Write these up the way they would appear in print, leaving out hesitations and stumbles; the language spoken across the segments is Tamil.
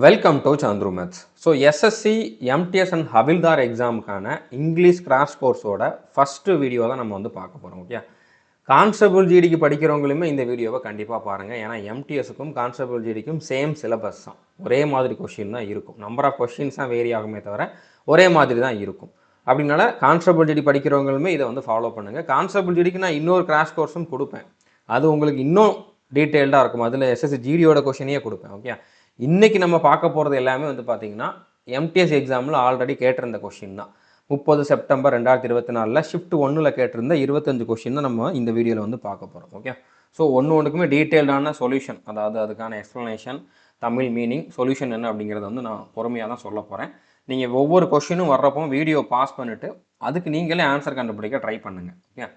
Welcome to Chandru maths. So SSC, MTS and havildar எக்ஸாமுக்கான இங்கிலீஷ் கிராஷ் கோர்ஸோட ஃபஸ்ட்டு வீடியோ தான் நம்ம வந்து பார்க்க போகிறோம். ஓகே, கான்ஸ்டபிள் ஜிடிக்கு படிக்கிறவங்களுமே இந்த வீடியோவை கண்டிப்பாக பாருங்கள். ஏன்னா எம்டிஎஸுக்கும் கான்ஸ்டபிள் ஜிடிக்கும் சேம் சிலபஸ் தான், ஒரே மாதிரி கொஷின் தான் இருக்கும். நம்பர் ஆஃப் கொஷின்ஸ் தான் வேரி ஆகுமே தவிர ஒரே மாதிரி தான் இருக்கும். அப்படின்னால கான்ஸ்டபிள் ஜிடி படிக்கிறவங்களுமே இதை வந்து ஃபாலோ பண்ணுங்கள். கான்ஸ்டபிள் ஜிடிக்கு நான் இன்னொரு கிராஷ் கோர்ஸும் கொடுப்பேன், அது உங்களுக்கு இன்னும் டீட்டெயில்டாக இருக்கும். அதில் எஸ்எஸ்சி ஜிடியோட கொஷினையே கொடுப்பேன். ஓகே, இன்றைக்கி நம்ம பார்க்க போகிறது எல்லாமே வந்து பார்த்திங்கன்னா எம்டிஎஸ் எக்ஸாமில் ஆல்ரெடி கேட்டிருந்த கொஷின் தான். 30 செப்டம்பர் 2024 ஷிஃப்ட் 1 கேட்டிருந்த 25 கொஷின் தான் நம்ம இந்த வீடியோவில் வந்து பார்க்க போகிறோம். ஓகே, ஸோ ஒன்றுக்குமே டீட்டெயில்டான சொல்யூஷன், அதாவது அதுக்கான எக்ஸ்ப்ளனேஷன், தமிழ் மீனிங், சொல்யூஷன் என்ன அப்படிங்கிறத வந்து நான் பொறுமையாக தான் சொல்ல போகிறேன். நீங்கள் ஒவ்வொரு கொஷினும் வர்றப்போ வீடியோ பாஸ் பண்ணிவிட்டு அதுக்கு நீங்களே ஆன்சர் கண்டுபிடிக்க ட்ரை பண்ணுங்கள். ஓகே,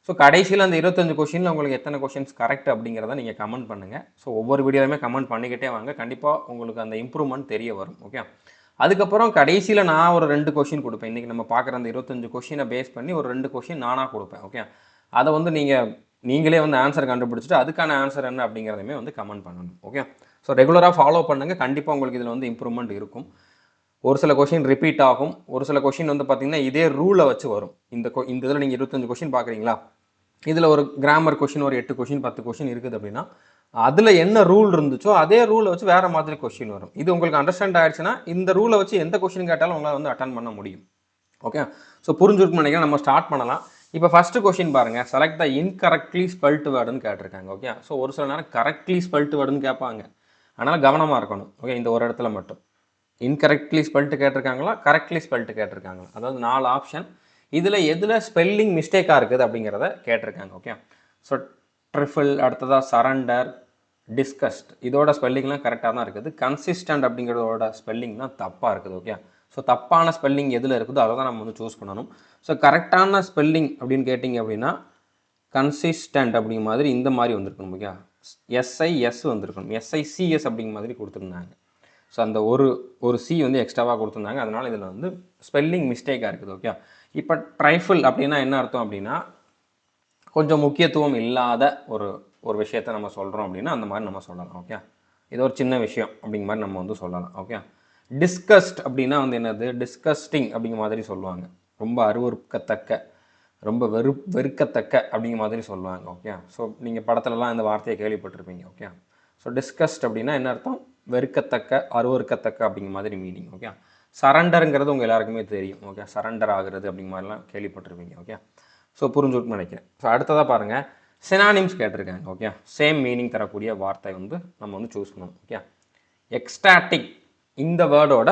ஸோ கடைசியில் அந்த 25 கொஷினில் உங்களுக்கு எத்தனை கொஷின்ஸ் கரெக்ட் அப்படிங்கிறத நீங்கள் கமெண்ட் பண்ணுங்கள். ஸோ ஒவ்வொரு வீடியோலையுமே கமெண்ட் பண்ணிக்கிட்டே வாங்க, கண்டிப்பாக உங்களுக்கு அந்த இம்ப்ரூவ்மெண்ட் தெரிய வரும். ஓகே, அதுக்கப்புறம் கடைசியில் நான் ஒரு 2 கொஷின் கொடுப்பேன். இன்றைக்கி நம்ம பார்க்குற அந்த 25 கொஷினை பேஸ் பண்ணி ஒரு 2 கொஷின் நானாக கொடுப்பேன். ஓகே, அதை வந்து நீங்களே வந்து ஆன்சர் கண்டுபிடிச்சிட்டு அதுக்கான ஆன்சர் என்ன அப்படிங்கிறதையுமே வந்து கமெண்ட் பண்ணணும். ஓகே, ஸோ ரெகுலராக ஃபாலோ பண்ணுங்கள், கண்டிப்பாக உங்களுக்கு இதில் வந்து இம்ப்ரூவ்மெண்ட் இருக்கும். ஒரு சில கொஷின் ரிப்பீட் ஆகும், ஒரு சில கொஷின் வந்து பார்த்திங்கன்னா இதே ரூலை வச்சு வரும். இந்த இதில் நீங்கள் 25 கொஷின் பார்க்குறீங்களா, இதில் ஒரு கிராமர் கொஷின் ஒரு 8 கொஷின் 10 கொஷின் இருக்குது அப்படின்னா அதில் என்ன ரூல் இருந்துச்சோ அதே ரூலை வச்சு வேறு மாதிரி கொஷின் வரும். இது உங்களுக்கு அண்டர்ஸ்டாண்ட் ஆகிடுச்சுன்னா இந்த ரூலை வச்சு எந்த கொஷின் கேட்டாலும் உங்களால் வந்து அட்டன் பண்ண முடியும். ஓகே, ஸோ புரிஞ்சுருக்குன்னு நினைக்கிறேன். நம்ம ஸ்டார்ட் பண்ணலாம். இப்போ ஃபஸ்ட்டு கொஷின் பாருங்கள், செலக்ட் த இன்கரெக்ட்லி ஸ்பெல்ட் வேர்டுன்னு கேட்டிருக்காங்க. ஓகே, ஸோ ஒரு சில நேரம் கரெக்ட்லி ஸ்பெல்ட் வேர்டுன்னு கேட்பாங்க, அதனால் கவனமாக இருக்கணும். ஓகே, இந்த ஒரு இடத்துல மட்டும் இன்கரெக்ட்லி ஸ்பெல்ட்டு கேட்டிருக்காங்களா, கரெக்ட்லி ஸ்பெல்ட்டு கேட்டிருக்காங்களா, அதாவது 4 ஆப்ஷன். இதில் எதில் ஸ்பெல்லிங் மிஸ்டேக்காக இருக்குது அப்படிங்கிறத கேட்டிருக்காங்க. ஓகே, ஸோ ட்ரிஃபிள், அடுத்ததாக சரண்டர், டிஸ்கஸ்ட், இதோட ஸ்பெல்லிங்லாம் கரெக்டாக தான் இருக்குது. கன்சிஸ்டன்ட் அப்படிங்கிறதோட ஸ்பெல்லிங் தான் தப்பாக இருக்குது. ஓகே, ஸோ தப்பான ஸ்பெல்லிங் எதில் இருக்குதோ அதை தான் நம்ம வந்து சூஸ் பண்ணணும். ஸோ கரெக்டான ஸ்பெல்லிங் அப்படின்னு கேட்டிங்க அப்படின்னா கன்சிஸ்டன்ட் அப்படிங்கிற மாதிரி இந்த மாதிரி வந்திருக்கணும். ஓகே, எஸ்ஐஎஸ் வந்திருக்கணும், எஸ்ஐசிஎஸ் அப்படிங்கிற மாதிரி கொடுத்துருந்தாங்க. ஸோ அந்த ஒரு சி வந்து எக்ஸ்ட்ராவாக கொடுத்துருந்தாங்க, அதனால் இதில் வந்து ஸ்பெல்லிங் மிஸ்டேக்காக இருக்குது. ஓகே, இப்போ ட்ரைஃபிள் அப்படின்னா என்ன அர்த்தம் அப்படின்னா கொஞ்சம் முக்கியத்துவம் இல்லாத ஒரு விஷயத்தை நம்ம சொல்கிறோம் அப்படின்னா அந்த மாதிரி நம்ம சொல்லலாம். ஓகே, இது ஒரு சின்ன விஷயம் அப்படிங்கிற மாதிரி நம்ம வந்து சொல்லலாம். ஓகே, டிஸ்கஸ்ட் அப்படின்னா வந்து என்னது, டிஸ்கஸ்டிங் அப்படிங்கிற மாதிரி சொல்லுவாங்க, ரொம்ப அருவருக்கத்தக்க, ரொம்ப வெறுக்கத்தக்க அப்படிங்கிற மாதிரி சொல்லுவாங்க. ஓகே, ஸோ நீங்கள் படத்துலலாம் இந்த வார்த்தையை கேள்விப்பட்டிருப்பீங்க. ஓகே, ஸோ டிஸ்கஸ்ட் அப்படின்னா என்ன அர்த்தம், வெறுக்கத்தக்க, அருவருக்கத்தக்க அப்படிங்கிற மாதிரி மீனிங். ஓகே, சரண்டருங்கிறது உங்கள் எல்லாருக்குமே தெரியும். ஓகே, சரண்டர் ஆகுறது அப்படிங்கிற மாதிரிலாம் கேள்விப்பட்டிருப்பீங்க. ஓகே, ஸோ புரிஞ்சுட்டுன்னு நினைக்கிறேன். ஸோ அடுத்ததாக பாருங்கள், சினானிம்ஸ் கேட்டிருக்காங்க. ஓகே, சேம் மீனிங் தரக்கூடிய வார்த்தை வந்து நம்ம வந்து சூஸ் பண்ணணும். ஓகே, எக்ஸ்டாட்டிக், இந்த வேர்டோட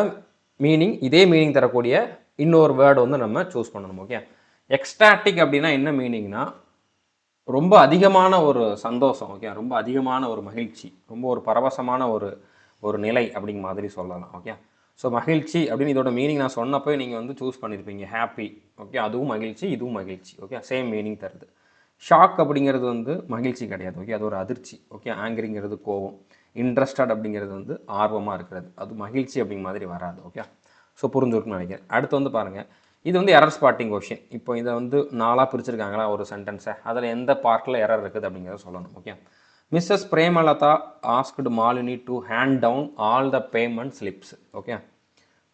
மீனிங் இதே மீனிங் தரக்கூடிய இன்னொரு வேர்டு வந்து நம்ம சூஸ் பண்ணணும். ஓகே, எக்ஸ்டாட்டிக் அப்படின்னா என்ன மீனிங்னா ரொம்ப அதிகமான ஒரு சந்தோஷம். ஓகே, ரொம்ப அதிகமான ஒரு மகிழ்ச்சி, ரொம்ப ஒரு பரவசமான ஒரு நிலை அப்படிங்கிற மாதிரி சொல்லலாம். ஓகே, ஸோ மகிழ்ச்சி அப்படின்னு இதோட மீனிங் நான் சொன்னப்போ நீங்கள் வந்து சூஸ் பண்ணியிருப்பீங்க, ஹாப்பி. ஓகே, அதுவும் மகிழ்ச்சி, இதுவும் மகிழ்ச்சி. ஓகே, சேம் மீனிங் தருது. ஷாக் அப்படிங்கிறது வந்து மகிழ்ச்சி கிடையாது. ஓகே, அது ஒரு அதிர்ச்சி. ஓகே, ஆங்கிரிங்கிறது கோவம், இன்ட்ரெஸ்டட் அப்படிங்கிறது வந்து ஆர்வமாக இருக்கிறது, அது மகிழ்ச்சி அப்படிங்கிற மாதிரி வராது. ஓகே, ஸோ புரிஞ்சுருக்குன்னு நினைக்கிறேன். அடுத்து வந்து பாருங்கள், இது வந்து எரர் ஸ்பாட்டிங் கொஷின். இப்போ இதை வந்து 4 பிரிச்சிருக்காங்களா ஒரு சென்டென்ஸை, அதில் எந்த பார்ட்டில் எரர் இருக்குது அப்படிங்கிறத சொல்லணும். Okay, Mrs Premalatha asked Malini to hand down all the payment slips. Okay,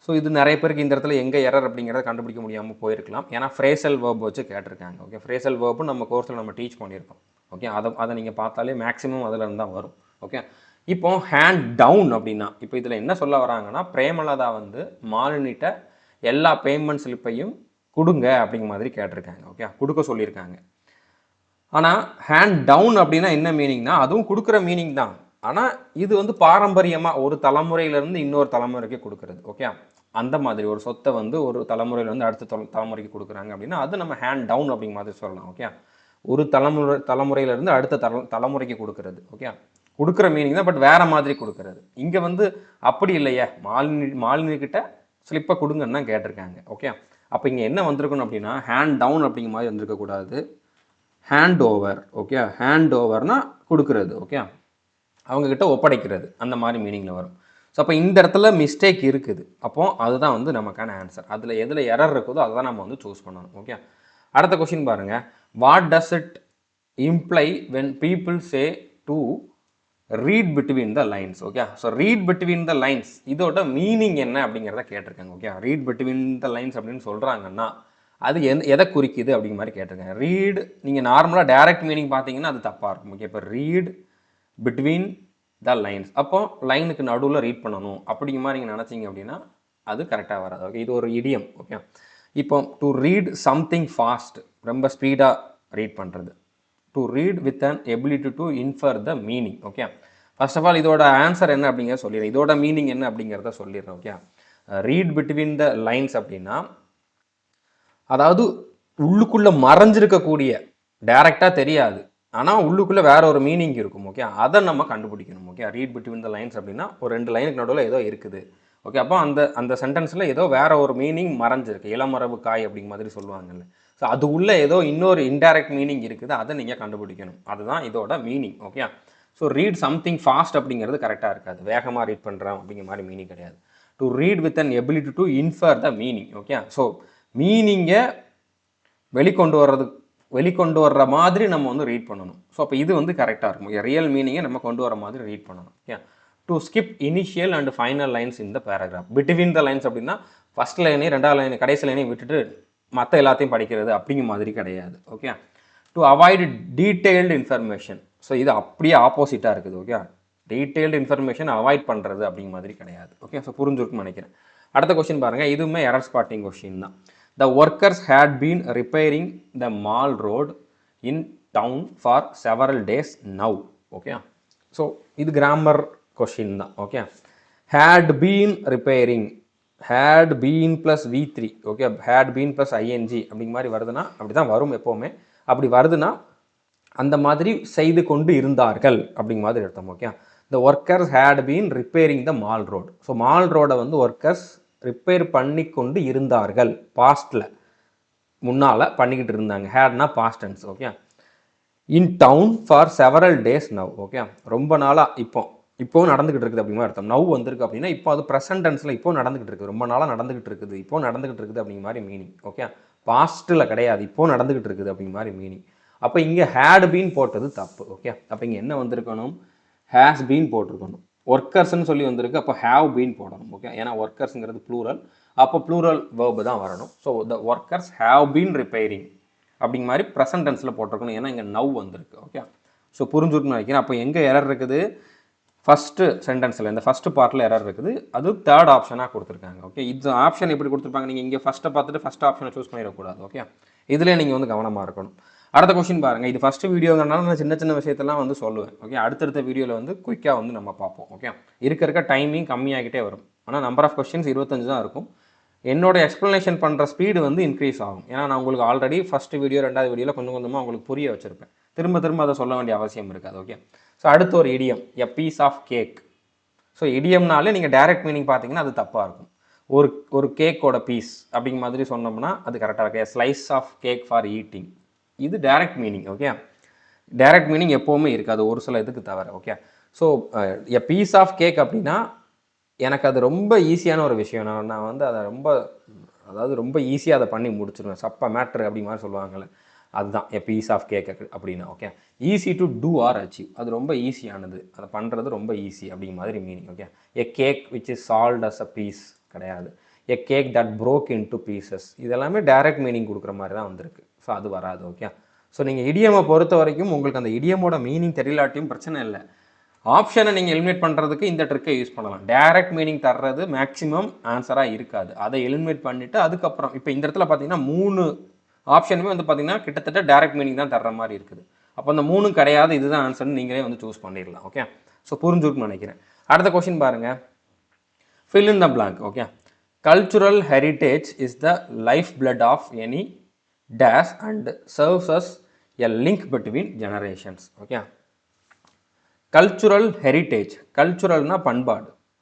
so இது நிறைய பேருக்கு இந்த இடத்துல எங்கே எரர் அப்படிங்கிறத கண்டுபிடிக்க முடியாமல் போயிருக்கலாம், ஏன்னா ஃப்ரேசல் வேர்ப் வச்சு கேட்டிருக்காங்க. ஓகே, ஃப்ரேசல் வேர்பு நம்ம கோர்ஸில் நம்ம டீச் பண்ணியிருக்கோம். ஓகே, அதை நீங்கள் பார்த்தாலே மேக்ஸிமம் அதில் இருந்தால் வரும். ஓகே, இப்போ ஹேண்ட் டவுன் அப்படின்னா இப்போ இதில் என்ன சொல்ல வராங்கன்னா, பிரேமலதா வந்து மாலினிட்ட எல்லா பேமெண்ட் ஸ்லிப்பையும் கொடுங்க அப்படிங்கிற மாதிரி கேட்டிருக்காங்க. ஓகே, கொடுக்க சொல்லியிருக்காங்க. ஆனால் ஹேண்ட் டவுன் அப்படின்னா என்ன மீனிங்னா அதுவும் கொடுக்குற மீனிங் தான், ஆனால் இது வந்து பாரம்பரியமாக ஒரு தலைமுறையிலேருந்து இன்னொரு தலைமுறைக்கு கொடுக்குறது. ஓகே, அந்த மாதிரி ஒரு சொத்தை வந்து ஒரு தலைமுறையிலேருந்து அடுத்த தலைமுறைக்கு கொடுக்குறாங்க அப்படின்னா அது நம்ம ஹேண்ட் டவுன் அப்படிங்கிற மாதிரி சொல்லலாம். ஓகே, ஒரு தலைமுறையிலேருந்து அடுத்த தலைமுறைக்கு கொடுக்குறது. ஓகே, கொடுக்குற மீனிங் தான், பட் வேறு மாதிரி கொடுக்குறது. இங்கே வந்து அப்படி இல்லையே, மாலினிக்கிட்ட ஸ்லிப்பை கொடுங்கன்னு தான் கேட்டிருக்காங்க. ஓகே, அப்போ இங்கே என்ன வந்திருக்கணும் அப்படின்னா ஹேண்ட் டவுன் அப்படிங்கிற மாதிரி வந்திருக்கக்கூடாது, ஹேண்ட் ஓவர். ஓகே, ஹேண்ட் ஓவர்னா கொடுக்குறது. ஓகே, அவங்கக்கிட்ட ஒப்படைக்கிறது, அந்த மாதிரி மீனிங்கில் வரும். ஸோ அப்போ இந்த இடத்துல மிஸ்டேக் இருக்குது, அப்போது அதுதான் வந்து நமக்கான ஆன்சர். அதில் எதில் எரர் இருக்குதோ அதை தான் நம்ம வந்து சூஸ் பண்ணணும். ஓகே, அடுத்த கொஷின் பாருங்கள், what does it imply when people say to read between the lines. Okay, so read between the lines இதோட மீனிங் என்ன அப்படிங்கிறத கேட்டிருக்காங்க. Okay, read between the lines அப்படின்னு சொல்கிறாங்கன்னா அது எதை குறிக்குது அப்படிங்கிற மாதிரி கேட்டிருக்காங்க. ரீட் நீங்கள் நார்மலாக டைரக்ட் மீனிங் பார்த்தீங்கன்னா அது தப்பாக இருக்கும். ஓகே, இப்போ ரீட் பிட்வீன் த லைன்ஸ் அப்போ லைனுக்கு நடுவில் ரீட் பண்ணணும் அப்படிங்கிற மாதிரி நீங்கள் நினச்சிங்க அப்படின்னா அது கரெக்டாக வராது. ஓகே, இது ஒரு இடியம். ஓகே, இப்போ டு ரீட் சம்திங் ஃபாஸ்ட் ரொம்ப ஸ்பீடாக ரீட் பண்ணுறது. To read with an ability to infer the meaning. Okay, first of all இதோட ஆன்சர் என்ன அப்படிங்கிறத சொல்லிடுறேன், இதோட மீனிங் என்ன அப்படிங்கிறத சொல்லிடுறேன். Okay, read between the lines அப்படின்னா அதாவது உள்ளுக்குள்ளே மறைஞ்சிருக்கக்கூடிய டைரெக்டாக தெரியாது ஆனால் உள்ளுக்குள்ளே வேற ஒரு மீனிங் இருக்கும். ஓகே, அதை நம்ம கண்டுபிடிக்கணும். Okay, read between the lines அப்படின்னா ஒரு 2 லைனுக்கு நடுவில் ஏதோ இருக்குது. ஓகே, அப்போ அந்த சென்டென்ஸில் ஏதோ வேற ஒரு மீனிங் மறைஞ்சிருக்கு. இளமரபு காய் அப்படிங்கிற மாதிரி சொல்லுவாங்கல்ல. ஸோ அது உள்ள ஏதோ இன்னொரு இன்டைரக்ட் மீனிங் இருக்குது, அதை நீங்கள் கண்டுபிடிக்கணும். அதுதான் இதோட meaning. Okay, so read something fast அப்படிங்கிறது கரெக்டாக இருக்காது. வேகமாக ரீட் பண்ணுறோம் அப்படிங்கிற மாதிரி மீனிங் கிடையாது. To read with an ability to infer the meaning. Okay, so மீனிங்கை வெளிக்கொண்டு வர்ற மாதிரி நம்ம வந்து ரீட் பண்ணணும். ஸோ அப்போ இது வந்து கரெக்டாக இருக்கும். ரியல் மீனிங்கை நம்ம கொண்டு வர மாதிரி ரீட் பண்ணணும். Okay, to skip initial and final lines in the paragraph. Between the lines அப்படின்னா ஃபர்ஸ்ட் லைனையும் 2வது லைன் கடைசி லைனையும் விட்டுட்டு மற்ற எல்லாத்தையும் படிக்கிறது அப்படிங்கிற மாதிரி கிடையாது. Okay, to avoid detailed information. So இது அப்படியே ஆப்போசிட்டாக இருக்குது. ஓகே, டீட்டெயில்டு இன்ஃபர்மேஷன் அவாய்ட் பண்ணுறது அப்படிங்கிற மாதிரி கிடையாது. ஓகே, ஸோ புரிஞ்சுருக்குன்னு நினைக்கிறேன். அடுத்த கொஸ்டின் பாருங்கள், இதுவுமே எரர் ஸ்பாட்டிங் கொஸ்டின் தான். The workers had been repairing the mall road in town for several days now. Okay, so இது grammar question தான். Okay, had been repairing, had been plus v3. Okay, had been plus ing அப்படிங்கிற மாதிரி வருதுன்னா அப்படி தான் வரும் எப்போவுமே. அப்படி வருதுன்னா அந்த மாதிரி செய்து கொண்டு இருந்தார்கள் அப்படிங்கிற மாதிரி அர்த்தம். Okay, the workers had been repairing the mall road. So mall ரோடை வந்து ஒர்க்கர்ஸ் ரிப்பேர் பண்ணி கொண்டு இருந்தார்கள். பாஸ்டில் முன்னால் பண்ணிக்கிட்டு இருந்தாங்க. ஹேட்னா past tense. Okay, in town for several days now. Okay, ரொம்ப நாளாக இப்போவும் நடந்துக்கிட்டு இருக்குது அப்படிங்கிற அர்த்தம். நவ் வந்திருக்கு அப்படின்னா இப்போ அது ப்ரெசன்ட் டென்ஸில் இப்போ நடந்துக்கிட்டு இருக்குது, ரொம்ப நாளாக நடந்துக்கிட்டு இருக்குது, இப்போ நடந்துக்கிட்டு இருக்குது அப்படிங்கிற மாதிரி மீனிங். ஓகே, பாஸ்ட்டில் கிடையாது, இப்போ நடந்துக்கிட்டு இருக்குது அப்படிங்கிற மாதிரி மீனிங். அப்போ இங்கே ஹேட் பீன் போட்டது தப்பு. ஓகே, அப்போ இங்கே என்ன வந்திருக்கணும், ஹேஸ் பீன் போட்டிருக்கணும். ஒர்க்கர்ஸ்ன்னு சொல்லி வந்திருக்கு, அப்போ ஹேவ் பீன் போடணும். ஓகே, ஏன்னா ஒர்க்கர்ஸுங்கிறது ப்ளூரல், அப்போ ப்ளூரல் வேர்பு தான் வரணும். So the workers have been repairing அப்படிங்கிற மாதிரி ப்ரெசன்ட் டென்ஸில் போட்டிருக்கணும், ஏன்னா இங்கே நவ் வந்திருக்கு. ஓகே, ஸோ புரிஞ்சுருக்குன்னு நினைக்கிறேன். அப்போ எங்கே எரர் இருக்குது, ஃபஸ்ட்டு சென்டென்ஸில் இந்த ஃபஸ்ட்டு பார்ட்டில் எரர் இருக்குது, அது தேர்ட் ஆப்ஷனாக கொடுத்துருக்காங்க. ஓகே, இது ஆப்ஷன் எப்படி கொடுத்துருப்பாங்க, நீங்கள் இங்கே ஃபஸ்ட்டை பார்த்துட்டு ஃபஸ்ட் ஆப்ஷனை சூஸ் பண்ணிடக்கூடாது. ஓகே, இதில் நீங்கள் வந்து கவனமாக இருக்கணும். அடுத்த கொஸ்டின் பாருங்கள், இது ஃபஸ்ட்டு வீடியோங்கிறனால நான் சின்ன சின்ன விஷயத்தெல்லாம் வந்து சொல்லுவேன். ஓகே, அடுத்தடுத்த வீடியோவில் வந்து குயிக்காக வந்து நம்ம பார்ப்போம். ஓகே, இருக்க டைமிங் கம்மியாகிட்டே வரும், ஆனால் நம்பர் ஆஃப் கொஸ்டின்ஸ் 25 தான் இருக்கும். என்னோட எக்ஸ்ப்ளனேஷன் பண்ணுற ஸ்பீடு வந்து இன்க்ரீஸ் ஆகும். ஏன்னா நான் உங்களுக்கு ஆல்ரெடி ஃபஸ்ட்டு வீடியோ 2வது வீடியோவில் கொஞ்சம் கொஞ்சமாக உங்களுக்கு புரிய வச்சுருப்பேன். திரும்ப அதை சொல்ல வேண்டிய அவசியம் இருக்காது. ஓகே, ஸோ அடுத்து ஒரு idiom, a piece of cake. So இடியம்னாலே நீங்கள் டைரக்ட் மீனிங் பார்த்தீங்கன்னா அது தப்பாக இருக்கும். ஒரு கேக்கோட பீஸ் அப்படிங்கிற மாதிரி சொன்னோம்னா அது கரெக்டாக இருக்கு. Slice of cake for eating, இது direct meaning. Okay, direct meaning எப்போவுமே இருக்காது, ஒரு சில இதுக்கு தவிர. Okay, so a piece of cake அப்படின்னா எனக்கு அது ரொம்ப ஈஸியான ஒரு விஷயம். நான் வந்து அதை ரொம்ப ஈஸியாக அதை பண்ணி முடிச்சிடுவேன். சப்ப மேட்ரு அப்படி மாதிரி சொல்லுவாங்கள்ல, அதுதான் எ பீஸ் ஆஃப் கேக் அப்படின்னா. Okay, easy to do or achieve, அது ரொம்ப ஈஸியானது, அதை பண்ணுறது ரொம்ப ஈஸி அப்படிங்கிற மாதிரி meaning. Okay, a cake which is sold as a piece கிடையாது. A cake that broke in two pieces, இதெல்லாமே டைரக்ட் மீனிங் கொடுக்குற மாதிரி தான் வந்திருக்கு. ஸோ அது வராது. ஓகே, ஸோ நீங்கள் இடியமை பொறுத்த வரைக்கும் உங்களுக்கு அந்த இடியமோட மீனிங் தெரியலாட்டியும் பிரச்சனை இல்லை. ஆப்ஷனை நீங்கள் எலிமினேட் பண்ணுறதுக்கு இந்த ட்ரிக்கை யூஸ் பண்ணலாம். டைரக்ட் மீனிங் தர்றது மேக்ஸிமம் ஆன்சராக இருக்காது, அதை எலிமினேட் பண்ணிவிட்டு அதுக்கப்புறம் இப்போ இந்த இடத்துல பார்த்தீங்கன்னா 3 ஆப்ஷனுமே வந்து பார்த்தீங்கன்னா கிட்டத்தட்ட டைரக்ட் மீனிங் தான் தர்ற மாதிரி இருக்குது. அப்போ அந்த 3 கிடையாது, இதுதான் ஆன்சர்னு நீங்களே வந்து சூஸ் பண்ணிடலாம். ஓகே, ஸோ புரிஞ்சுருக்குன்னு நினைக்கிறேன். அடுத்த கொஸ்டின் பாருங்கள், fill in the blank. Okay, cultural heritage is the life blood of any dash and serves as a link between generations. Okay, cultural heritage, கல்ச்சுரல்னா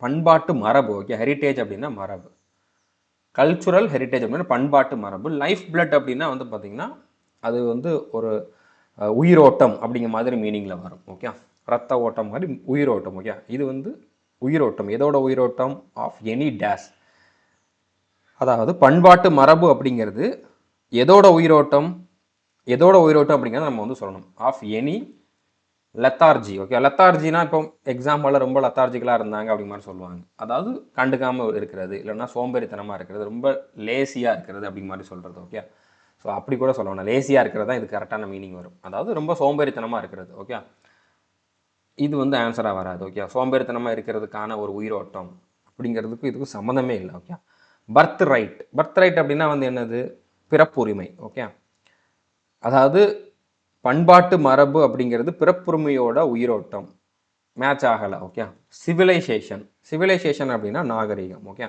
பண்பாட்டு மரபு. ஓகே, ஹெரிட்டேஜ் அப்படின்னா மரபு, கல்ச்சுரல் ஹெரிட்டேஜ் அப்படின்னா பண்பாட்டு மரபு. லைஃப் பிளட் அப்படின்னா வந்து பார்த்திங்கன்னா அது வந்து ஒரு உயிரோட்டம் அப்படிங்கிற மாதிரி மீனிங்கில் வரும். ஓகே, ரத்த ஓட்டம் மாதிரி உயிரோட்டம். ஓகே, இது வந்து உயிரோட்டம், எதோட உயிரோட்டம், ஆஃப் எனி டேஷ், அதாவது பண்பாட்டு மரபு அப்படிங்கிறது எதோட உயிரோட்டம் அப்படிங்கிறத நம்ம வந்து சொல்லணும். Of any lethargy. ஓகே, லெத்தார்ஜினா இப்போ எக்ஸாம்பிளில் ரொம்ப லெத்தார்ஜிக்கலாக இருந்தாங்க அப்படி மாதிரி சொல்லுவாங்க. அதாவது கண்டுக்காமல் இருக்கிறது, இல்லைன்னா சோம்பேறித்தனமாக இருக்கிறது, ரொம்ப லேசியாக இருக்கிறது அப்படி மாதிரி சொல்கிறது. ஓகே, ஸோ அப்படி கூட சொல்லணும். லேசியாக இருக்கிறது தான் இது கரெக்டான மீனிங் வரும். அதாவது ரொம்ப சோம்பேறித்தனமாக இருக்கிறது. ஓகே, இது வந்து ஆன்சராக வராது. ஓகே, சோம்பேறித்தனமாக இருக்கிறதுக்கான ஒரு உயிரோட்டம் அப்படிங்கிறதுக்கு இதுக்கு சம்மந்தமே இல்லை. Okay, birth right. Birth right அப்படின்னா வந்து என்னது? பிறப்புரிமை. ஓகே, அதாவது பண்பாட்டு மரபு அப்படிங்கிறது பிறப்புரிமையோட உயிரோட்டம். மேட்ச் ஆகலை. Okay, civilisation. சிவிலைசேஷன் அப்படின்னா நாகரிகம். ஓகே,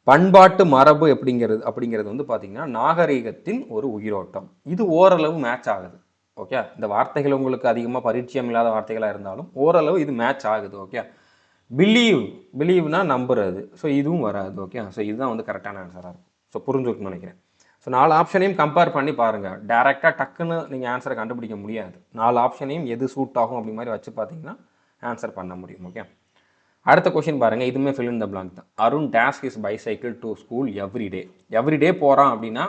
பண்பாட்டு மரபு அப்படிங்கிறது வந்து பார்த்தீங்கன்னா நாகரிகத்தின் ஒரு உயிரோட்டம். இது ஓரளவு மேட்ச் ஆகுது. ஓகே, இந்த வார்த்தைகள் உங்களுக்கு அதிகமாக பரிச்சயம் இல்லாத வார்த்தைகளாக இருந்தாலும் ஓரளவு இது மேட்ச் ஆகுது. ஓகே, பிலீவ்னா நம்புறது. ஸோ இதுவும் வராது. ஓகே, ஸோ இதுதான் வந்து கரெக்டான ஆன்சராக இருக்கும். ஸோ புரிஞ்சுக்கணும்னு நினைக்கிறேன். ஸோ 4 ஆப்ஷனையும் கம்பேர் பண்ணி பாருங்கள். டேரெக்டாக டக்குன்னு நீங்கள் ஆன்சரை கண்டுபிடிக்க முடியாது. 4 ஆப்ஷனையும் எது சூட் ஆகும் அப்படி மாதிரி வச்சு பார்த்தீங்கன்னா ஆன்சர் பண்ண முடியும். ஓகே, அடுத்த கொஷின் பாருங்கள். இதுவுமே ஃபில் இன் த பிளாங்க் தான். Arun task is bicycle to school everyday. Everyday போகிறான் அப்படின்னா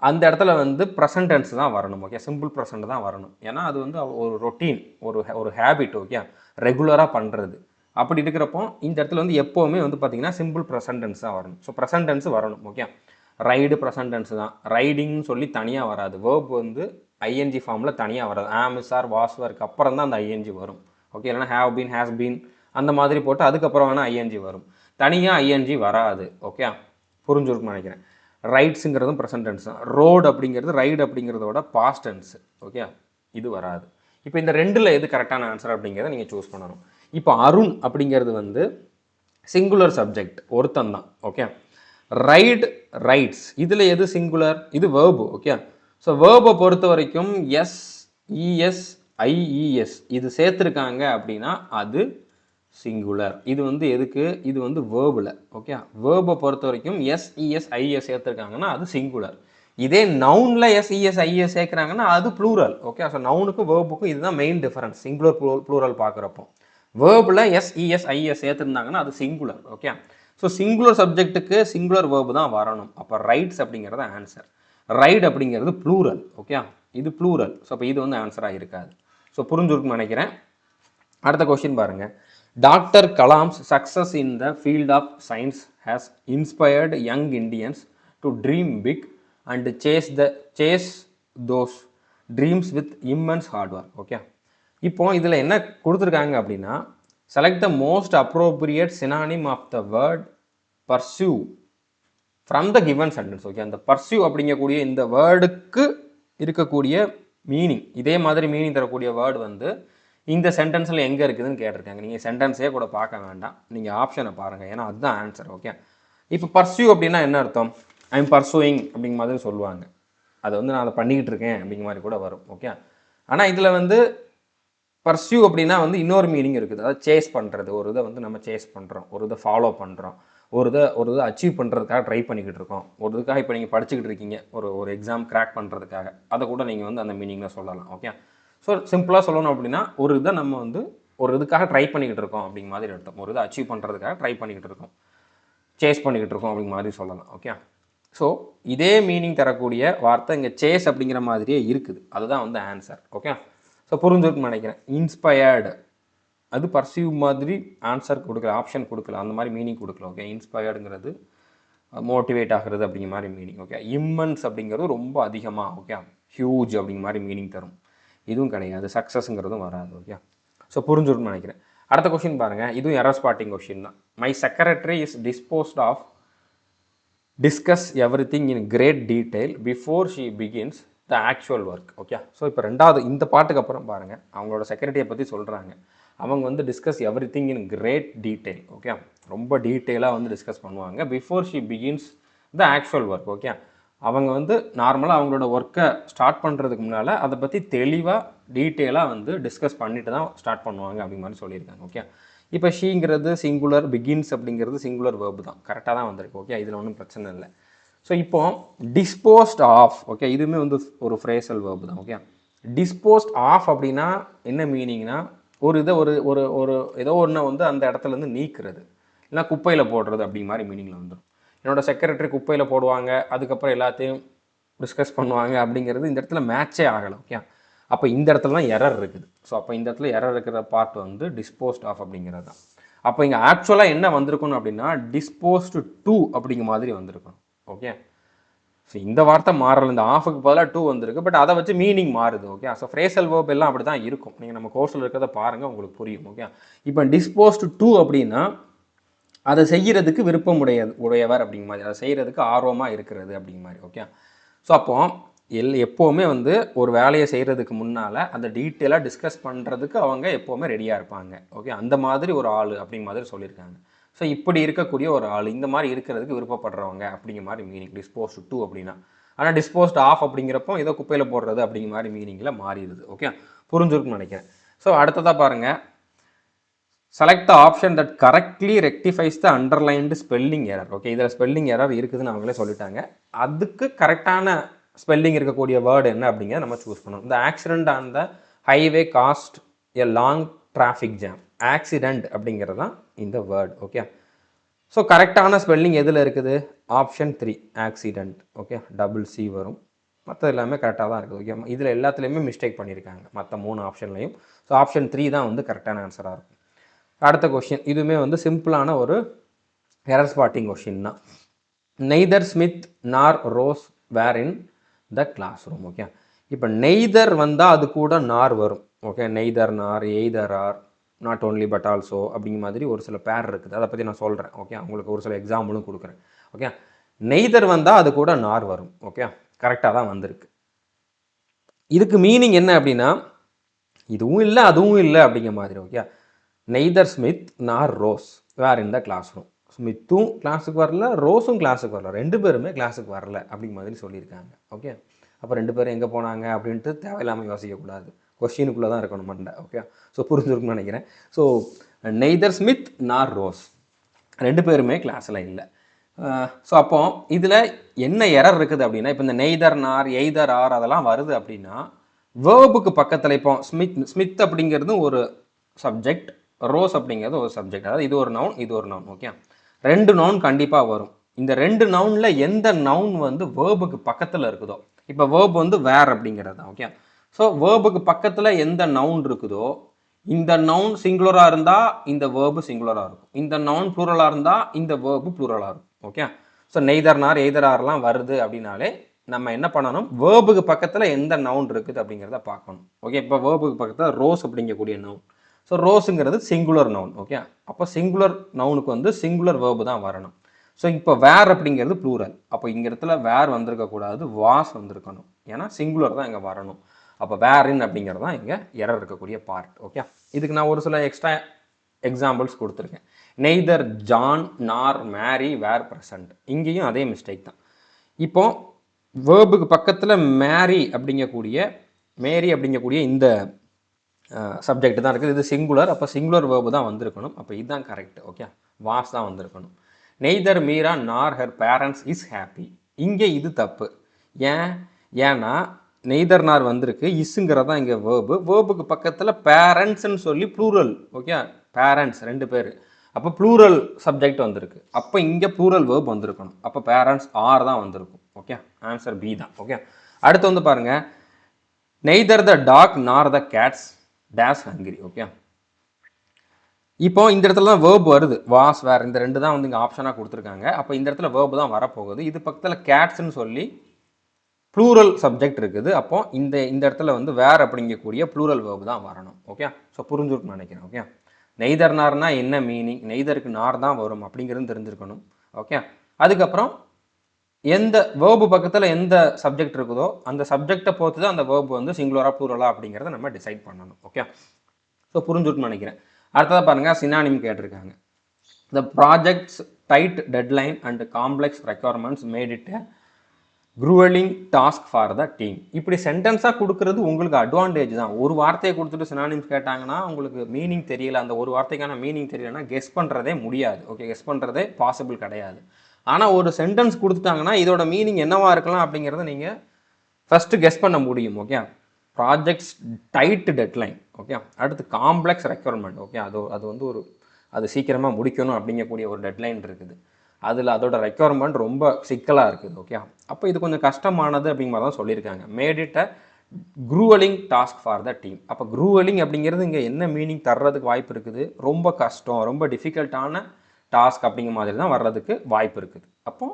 அந்த இடத்துல வந்து ப்ரெசன்ட் டென்ஸ் தான் வரணும். ஓகே, சிம்பிள் ப்ரெசன்ட் தான் வரணும். ஏன்னா அது வந்து ஒரு ரொட்டீன், ஒரு ஹேபிட். ஓகே, ரெகுலராக பண்ணுறது. அப்படி இருக்கிறப்போ இந்த இடத்துல வந்து எப்போவுமே வந்து பார்த்தீங்கன்னா சிம்பிள் ப்ரெசன்ட் டென்ஸ் தான் வரணும். ஸோ ப்ரெசன்ட் டென்ஸ் வரணும். ஓகே, ரைடு ப்ரெசன்ட் டென்ஸ் தான். ரைடிங்னு சொல்லி தனியாக வராது. வேர்ப் வந்து ஐஎன்ஜி ஃபார்மில் தனியாக வராது. ஆம், இஸ், ஆர், வாஸ், வர்க்கு அப்புறம் தான் அந்த ஐஎன்ஜி வரும். ஓகே, இல்லைனா ஹேவ் பீன், ஹேஸ் பீன் அந்த மாதிரி போட்டு அதுக்கப்புறம் வேணால் ஐஎன்ஜி வரும். தனியாக ஐஎன்ஜி வராது. ஓகே, புரிஞ்சுருக்குன்னு நினைக்கிறேன். ரைட்ஸுங்கிறதும் ப்ரெசன்ட் டென்ஸ் தான். ரோடு அப்படிங்கிறது ரைடு அப்படிங்கிறதோட பாஸ்ட் டென்ஸ். ஓகே, இது வராது. இப்போ இந்த ரெண்டில் எது கரெக்டான ஆன்சர் அப்படிங்கிறத நீங்கள் சூஸ் பண்ணணும். இப்போ அருண் அப்படிங்கிறது வந்து சிங்குலர் சப்ஜெக்ட், ஒருத்தன் தான். ஓகே, ரைட், ரைட்ஸ், இதில் எது சிங்குலர்? இது வேர்பு. ஓகே, ஸோ வேர்பை பொறுத்த வரைக்கும் எஸ், இஎஸ், ஐஇஎஸ் இது சேர்த்துருக்காங்க அப்படின்னா அது சிங்குலர். இது வந்து எதுக்கு? இது வந்து வேர்பில். ஓகே, வேர்பை பொறுத்த வரைக்கும் எஸ், இஎஸ், ஐஎஸ் சேர்த்துருக்காங்கன்னா அது சிங்குலர். இதே நவுனில் எஸ், இஎஸ், ஐஎஸ் சேர்க்குறாங்கன்னா அது ப்ளூரல். ஓகே, ஸோ நவுனுக்கும் வேர்புக்கும் இதுதான் மெயின் டிஃபரன்ஸ் சிங்குலர் ப்ளூரல் பார்க்குறப்போ. வேர்பில் எஸ், இஎஸ், ஐஎஸ் சேர்த்துருந்தாங்கன்னா அது சிங்குலர். ஓகே, ஸோ சிங்குலர் சப்ஜெக்ட்டுக்கு சிங்குலர் வேர்பு தான் வரணும். அப்போ ரைட்ஸ் அப்படிங்கிறது ஆன்சர். ரைட் அப்படிங்கிறது ப்ளூரல். ஓகே, இது ப்ளூரல். ஸோ அப்போ இது வந்து ஆன்சராக இருக்காது. ஸோ புரிஞ்சுருக்குன்னு நினைக்கிறேன். அடுத்த கொஸ்டின் பாருங்கள். Doctor Kalam's success in the field of science has inspired young Indians to dream big and chase those dreams with immense hard work. Okay, இப்போ இதில் என்ன கொடுத்துருக்காங்க அப்படின்னா select the most appropriate synonym of the word pursue from the given sentence. Okay, அந்த பர்சியூ அப்படிங்கக்கூடிய இந்த வேர்டுக்கு இருக்கக்கூடிய மீனிங், இதே மாதிரி மீனிங் தரக்கூடிய வேர்டு வந்து இந்த சென்டென்ஸில் எங்கே இருக்குதுன்னு கேட்டிருக்காங்க. நீங்கள் சென்டென்ஸே கூட பார்க்க வேண்டாம், நீங்கள் ஆப்ஷனை பாருங்கள், ஏன்னா அதுதான் ஆன்சர். ஓகே, இப்போ பர்சியூ அப்படின்னா என்ன அர்த்தம்? ஐ எம் பர்சூயிங் அப்படிங்கிற மாதிரி சொல்லுவாங்க. அதை வந்து நான் அதை பண்ணிக்கிட்டு இருக்கேன் அப்படிங்கிற மாதிரி கூட வரும். ஓகே, ஆனால் இதில் வந்து பர்சியூ அப்படின்னா வந்து இன்னொரு மீனிங் இருக்குது. அதாவது சேஸ் பண்ணுறது. ஒரு இதை வந்து நம்ம சேஸ் பண்ணுறோம், ஒரு இதை ஃபாலோ பண்ணுறோம், ஒரு இதை அச்சீவ் பண்ணுறதுக்காக ட்ரை பண்ணிக்கிட்டு இருக்கோம். ஒரு இதுக்காக இப்போ நீங்கள் படிச்சுக்கிட்டு இருக்கீங்க, ஒரு எக்ஸாம் கிராக் பண்ணுறதுக்காக, அதை கூட நீங்கள் வந்து அந்த மீனிங்கில் சொல்லலாம். ஓகே, ஸோ சிம்பிளாக சொல்லணும் அப்படின்னா ஒரு இதை நம்ம வந்து ஒரு இதுக்காக ட்ரை பண்ணிக்கிட்டு இருக்கோம் அப்படிங்கிற மாதிரி எடுத்தோம். ஒரு இதை அச்சீவ் பண்ணுறதுக்காக ட்ரை பண்ணிக்கிட்டு இருக்கோம், சேஸ் பண்ணிக்கிட்டு இருக்கோம் அப்படிங்கிற மாதிரி சொல்லலாம். ஓகே, ஸோ இதே மீனிங் தரக்கூடிய வார்த்தை இங்கே சேஸ் அப்படிங்கிற மாதிரியே இருக்குது. அதுதான் வந்து ஆன்சர். ஓகே, ஸோ புரிஞ்சுருக்குன்னு நினைக்கிறேன். இன்ஸ்பயர்டு அது பர்சீவ் மாதிரி ஆன்சர் கொடுக்கல, ஆப்ஷன் கொடுக்கல, அந்த மாதிரி மீனிங் கொடுக்கல. ஓகே, இன்ஸ்பயர்டுங்கிறது மோட்டிவேட் ஆகிறது அப்படிங்கிற மாதிரி மீனிங். ஓகே, இம்மன்ஸ் அப்படிங்கிறது ரொம்ப அதிகமாக. ஓகே, ஹியூஜ் அப்படிங்கிற மாதிரி மீனிங் தரும். இதுவும் கிடையாது, சக்ஸஸ்ங்கிறதும் வராது. ஓகே, ஸோ புரிஞ்சுருக்குன்னு நினைக்கிறேன். அடுத்த கொஸ்டின் பாருங்கள். இதுவும் எரர் ஸ்பாட்டிங் கொஸ்டின் தான். My secretary is disposed of discuss everything in great detail before she begins the actual work. Okay, so இப்போ ரெண்டாவது இந்த பாட்டுக்கு அப்புறம் பாருங்கள், அவங்களோட செக்ரட்டரியை பற்றி சொல்கிறாங்க. அவங்க வந்து discuss everything in great detail. Okay, ரொம்ப டீட்டெயிலாக வந்து டிஸ்கஸ் பண்ணுவாங்க before she begins the actual work. Okay, அவங்க வந்து நார்மலாக அவங்களோட ஒர்க்கை ஸ்டார்ட் பண்ணுறதுக்கு முன்னால் அதை பற்றி தெளிவாக டீட்டெயிலாக வந்து டிஸ்கஸ் பண்ணிட்டு தான் ஸ்டார்ட் பண்ணுவாங்க அப்படிங்கிற மாதிரி சொல்லியிருக்காங்க. ஓகே, இப்போ ஷீங்கிறது சிங்குலர், பிகின்ஸ் அப்படிங்கிறது சிங்குலர் வேர்பு தான், கரெக்டாக தான் வந்திருக்கு. ஓகே, இதில் ஒன்றும் பிரச்சனை இல்லை. ஸோ இப்போ டிஸ்போஸ்ட் ஆஃப், ஓகே, இதுவுமே வந்து ஒரு ஃப்ரேசல் வேர்பு தான். ஓகே, டிஸ்போஸ்ட் ஆஃப் அப்படின்னா என்ன மீனிங்னா ஒரு இதை ஒரு ஒரு ஏதோ ஒன்றை வந்து அந்த இடத்துலேருந்து நீக்கிறது, இல்லைனா குப்பையில் போடுறது அப்படிங்கிற மாதிரி மீனிங்கில் வந்துடும். என்னோடய செக்ரட்டரி குப்பையில் போடுவாங்க, அதுக்கப்புறம் எல்லாத்தையும் டிஸ்கஸ் பண்ணுவாங்க அப்படிங்கிறது இந்த இடத்துல மேட்சே ஆகலை. ஓகே, அப்போ இந்த இடத்துல தான் எரர் இருக்குது. ஸோ அப்போ இந்த இடத்துல எரர் இருக்கிற பார்ட் வந்து டிஸ்போஸ்ட் ஆஃப் அப்படிங்கிறது தான். அப்போ இங்கே ஆக்சுவலாக என்ன வந்திருக்கணும் அப்படின்னா டிஸ்போஸ்டு டு அப்படிங்கிற மாதிரி வந்திருக்கணும். ஓகே, ஸோ இந்த வார்த்தை மாறல, இந்த ஆஃபுக்கு பதிலாக டூ வந்திருக்கு, பட் அதை வச்சு மீனிங் மாறுது. ஓகே, ஸோ ஃப்ரேசல் வேர்ப் எல்லாம் அப்படி தான் இருக்கும். நீங்கள் நம்ம கோர்ஸில் இருக்கிறத பாருங்கள், உங்களுக்கு புரியும். ஓகே, இப்போ டிஸ்போஸ்டு டு அப்படின்னா அதை செய்கிறதுக்கு விருப்பம் உடையவர் அப்படிங்கிற மாதிரி, அதை செய்கிறதுக்கு ஆர்வமாக இருக்கிறது அப்படிங்கிற மாதிரி. ஓகே, ஸோ அப்போ எப்போவுமே வந்து ஒரு வேலையை செய்கிறதுக்கு முன்னால் அந்த டீட்டெயிலாக டிஸ்கஸ் பண்ணுறதுக்கு அவங்க எப்போவுமே ரெடியாக இருப்பாங்க. ஓகே, அந்த மாதிரி ஒரு ஆள் அப்படிங்கிற மாதிரி சொல்லியிருக்காங்க. ஸோ இப்படி இருக்கக்கூடிய ஒரு ஆள், இந்த மாதிரி இருக்கிறதுக்கு விருப்பப்படுறவங்க அப்படிங்கிற மாதிரி மீனிங் டிஸ்போஸ்டு டு அப்படின்னா. ஆனால் டிஸ்போஸ்ட் ஆஃப் அப்படிங்கிறப்போ ஏதோ குப்பையில் போடுறது அப்படிங்கிற மாதிரி மீனிங்கில் மாறிடுது. ஓகே, புரிஞ்சிருக்குன்னு நினைக்கிறேன். ஸோ அடுத்ததாக பாருங்கள், select the option that correctly rectifies the underlined spelling error. Okay, இதில் ஸ்பெல்லிங் எரர் இருக்குதுன்னு அவங்களே சொல்லிட்டாங்க. அதுக்கு கரெக்டான ஸ்பெல்லிங் இருக்கக்கூடிய வேர்டு என்ன அப்படிங்கிறத நம்ம சூஸ் பண்ணணும். இந்த accident on the highway cost a long traffic jam. Accident அப்படிங்கிறது தான் இந்த வேர்டு. ஓகே, ஸோ கரெக்டான ஸ்பெல்லிங் எதில் இருக்குது? Option 3 accident. Okay, double C வரும். மற்ற எல்லாமே கரெக்டாக தான் இருக்குது. ஓகே, இதில் எல்லாத்துலேயுமே மிஸ்டேக் பண்ணியிருக்காங்க மற்ற 3 ஆப்ஷன்லையும். ஸோ ஆப்ஷன் 3 தான் வந்து கரெக்டான ஆன்சராக இருக்கும். அடுத்த கொஷின், இதுவுமே வந்து சிம்பிளான ஒரு எரர் ஸ்பாட்டிங் கொஷின் தான். நெய்தர் ஸ்மித் நார் ரோஸ் வேர் இன் த கிளாஸ் ரூம். ஓகே, இப்போ நெய்தர் வந்தால் அது கூட நார் வரும். Okay, neither nor, either or, not only but also அப்படிங்கிற மாதிரி ஒரு சில பேர் இருக்குது. அதை பற்றி நான் சொல்கிறேன். ஓகே, உங்களுக்கு ஒரு சில எக்ஸாம்பிளும் கொடுக்குறேன். ஓகே, நெய்தர் வந்தால் அது கூட நார் வரும். ஓகே, கரெக்டாக தான் வந்திருக்கு. இதுக்கு மீனிங் என்ன அப்படின்னா இதுவும் இல்லை அதுவும் இல்லை அப்படிங்கிற மாதிரி. ஓகே, நெய்தர் ஸ்மித் நார் ரோஸ் வேர் இன் த கிளாஸ் ரூம். ஸ்மித்தும் கிளாஸுக்கு வரல, ரோஸும் கிளாஸுக்கு வரல, 2 பேருமே கிளாஸுக்கு வரல அப்படிங்கிற மாதிரி சொல்லியிருக்காங்க. ஓகே, அப்போ 2 பேரும் எங்கே போனாங்க அப்படின்ட்டு தேவையில்லாமல் யோசிக்கக்கூடாது. கொஸ்டினுக்குள்ளே தான் இருக்கணும் மண்டை. ஓகே, ஸோ புரிஞ்சுருக்குன்னு நினைக்கிறேன். ஸோ நெய்தர் ஸ்மித் நார் ரோஸ் 2 பேருமே கிளாஸில் இல்லை. ஸோ அப்போ இதில் என்ன எரர் இருக்குது அப்படின்னா, இப்போ இந்த நெய்தர் நார், எய்தர் ஆர் அதெல்லாம் வருது அப்படின்னா வேர்புக்கு பக்கத்தில் இப்போ ஸ்மித் அப்படிங்கிறது ஒரு சப்ஜெக்ட், ரோஸ் அப்படிங்கிறது ஒரு சப்ஜெக்ட். அதாவது இது ஒரு நவுன், இது ஒரு நவுன். ஓகே, 2 நவுன் கண்டிப்பாக வரும். இந்த 2 நவுனில் எந்த நவுன் வந்து வேர்புக்கு பக்கத்தில் இருக்குதோ, இப்போ வேர்ப் வந்து வேர் அப்படிங்கிறது தான். ஓகே, ஸோ வேர்புக்கு பக்கத்தில் எந்த நவுன் இருக்குதோ, இந்த நவுன் சிங்குலராக இருந்தால் இந்த வேர்பு சிங்குலராக இருக்கும், இந்த நவுன் ப்ளூரலாக இருந்தால் இந்த வேர்பு ப்ளூரலாக இருக்கும். Okay, so neither nor, either ஆர்லாம் வருது அப்படின்னாலே நம்ம என்ன பண்ணணும், வேர்புக்கு பக்கத்தில் எந்த நவுன் இருக்குது அப்படிங்கிறத பார்க்கணும். ஓகே, இப்போ வேர்புக்கு பக்கத்தில் ரோஸ் அப்படிங்கக்கூடிய நவுன். ஸோ ரோஸுங்கிறது சிங்குலர் நவுன். ஓகே, அப்போ சிங்குலர் நவுனுக்கு வந்து சிங்குலர் வேர்பு தான் வரணும். ஸோ இப்போ வேர் அப்படிங்கிறது ப்ளூரல். அப்போ இங்கே இடத்துல வேர் வந்திருக்கக்கூடாது, வாஸ் வந்திருக்கணும். ஏன்னா சிங்குலர் தான் இங்கே வரணும். அப்போ வேர் இன் அப்படிங்கிறது தான் இங்கே எரர் இருக்கக்கூடிய பார்ட். ஓகே, இதுக்கு நான் ஒரு சில எக்ஸ்ட்ரா எக்ஸாம்பிள்ஸ் கொடுத்துருக்கேன். நெய்தர் ஜான் நார் மேரி வேர் ப்ரெசன்ட். இங்கேயும் அதே மிஸ்டேக் தான். இப்போ வேர்புக்கு பக்கத்தில் மேரி அப்படிங்கக்கூடிய இந்த சப்ஜெக்ட் தான் இருக்குது. இது சிங்குலர், அப்போ சிங்குலர் வேர்பு தான் வந்திருக்கணும். அப்போ இதுதான் கரெக்ட். ஓகே, வாஸ் தான் வந்திருக்கணும். நெய்தர் மீரா நார் ஹர் பேரண்ட்ஸ் இஸ் ஹாப்பி. இங்கே இது தப்பு. ஏன்னா நெய்தர் நார் வந்திருக்கு, இஸ்ஸுங்கிறது தான் இங்கே வேர்பு. வேர்புக்கு பக்கத்தில் பேரண்ட்ஸ்ன்னு சொல்லி ப்ளூரல். ஓகே, பேரண்ட்ஸ் 2 பேர், அப்போ ப்ளூரல் சப்ஜெக்ட் வந்திருக்கு. அப்போ இங்கே ப்ளூரல் வேர்ப் வந்திருக்கணும். அப்போ பேரண்ட்ஸ் ஆர் தான் வந்திருக்கும். ஓகே, ஆன்சர் பி தான். ஓகே, அடுத்து வந்து பாருங்கள், நெய்தர் த டாக் நார் the cats days hungry. Okay, இப்போ இந்த இடத்துல தான் வேர்ப் வருது, வாஸ் வேர், இந்த 2 தான் வந்து இங்கே ஆப்ஷனாக கொடுத்துருக்காங்க. அப்போ இந்த இடத்துல வேர்ப் தான் வரப்போகுது. இது பக்கத்தில் கேட்ஸ்ன்னு சொல்லி ப்ளூரல் சப்ஜெக்ட் இருக்குது. அப்போ இந்த இடத்துல வந்து வேர் அப்படிங்கக்கூடிய ப்ளூரல் வேர்பு தான் வரணும். ஓகே, ஸோ புரிஞ்சுருக்குன்னு நினைக்கிறேன். ஓகே, நெய்தர் நார்னா என்ன மீனிங், நெய்தருக்கு நார் தான் வரும் அப்படிங்கிறது தெரிஞ்சிருக்கணும். ஓகே, அதுக்கப்புறம் எந்த வேர்பு பக்கத்தில் எந்த சப்ஜெக்ட் இருக்குதோ அந்த சப்ஜெக்டை பொறுத்து தான் அந்த வேர்பு வந்து சிங்குலரா ப்ளூரலா அப்படிங்கிறத நம்ம டிசைட் பண்ணணும். ஓகே, ஸோ புரிஞ்சுருக்குன்னு நினைக்கிறேன். அடுத்ததாக பாருங்கள், சினானிம் கேட்டிருக்காங்க. The projects tight deadline and complex requirements made it a grueling task for the team. இப்படி சென்டென்ஸாக கொடுக்குறது உங்களுக்கு அட்வான்டேஜ் தான். ஒரு வார்த்தையை கொடுத்துட்டு சினானிம்ஸ் கேட்டாங்கன்னா உங்களுக்கு மீனிங் தெரியல, அந்த ஒரு வார்த்தைக்கான மீனிங் தெரியலன்னா கெஸ் பண்ணுறதே முடியாது. ஓகே, கெஸ் பண்ணுறதே பாசிபிள் கிடையாது. ஆனால் ஒரு சென்டென்ஸ் கொடுத்துட்டாங்கன்னா இதோட மீனிங் என்னவா இருக்கலாம் அப்படிங்கிறத நீங்கள் ஃபஸ்ட்டு கெஸ் பண்ண முடியும். Okay, projects tight deadline. Okay, அடுத்து காம்ப்ளெக்ஸ் ரெக்யர்மெண்ட். ஓகே, அது வந்து அது சீக்கிரமாக முடிக்கணும் அப்படிங்கக்கூடிய ஒரு டெட்லைன் இருக்குது. அதில் அதோட ரெக்யர்மெண்ட் ரொம்ப சிக்கலாக இருக்குது. ஓகே, அப்போ இது கொஞ்சம் கஷ்டமானது அப்படிங்கிற மாதிரி தான் சொல்லியிருக்காங்க. Made it a grueling task for the team. அப்போ குரூவலிங் அப்படிங்கிறது இங்கே என்ன மீனிங் தர்றதுக்கு வாய்ப்பு இருக்குது, ரொம்ப கஷ்டம், ரொம்ப டிஃபிகல்ட்டான டாஸ்க் அப்படிங்கிற மாதிரி தான் வர்றதுக்கு வாய்ப்பு இருக்குது. அப்போ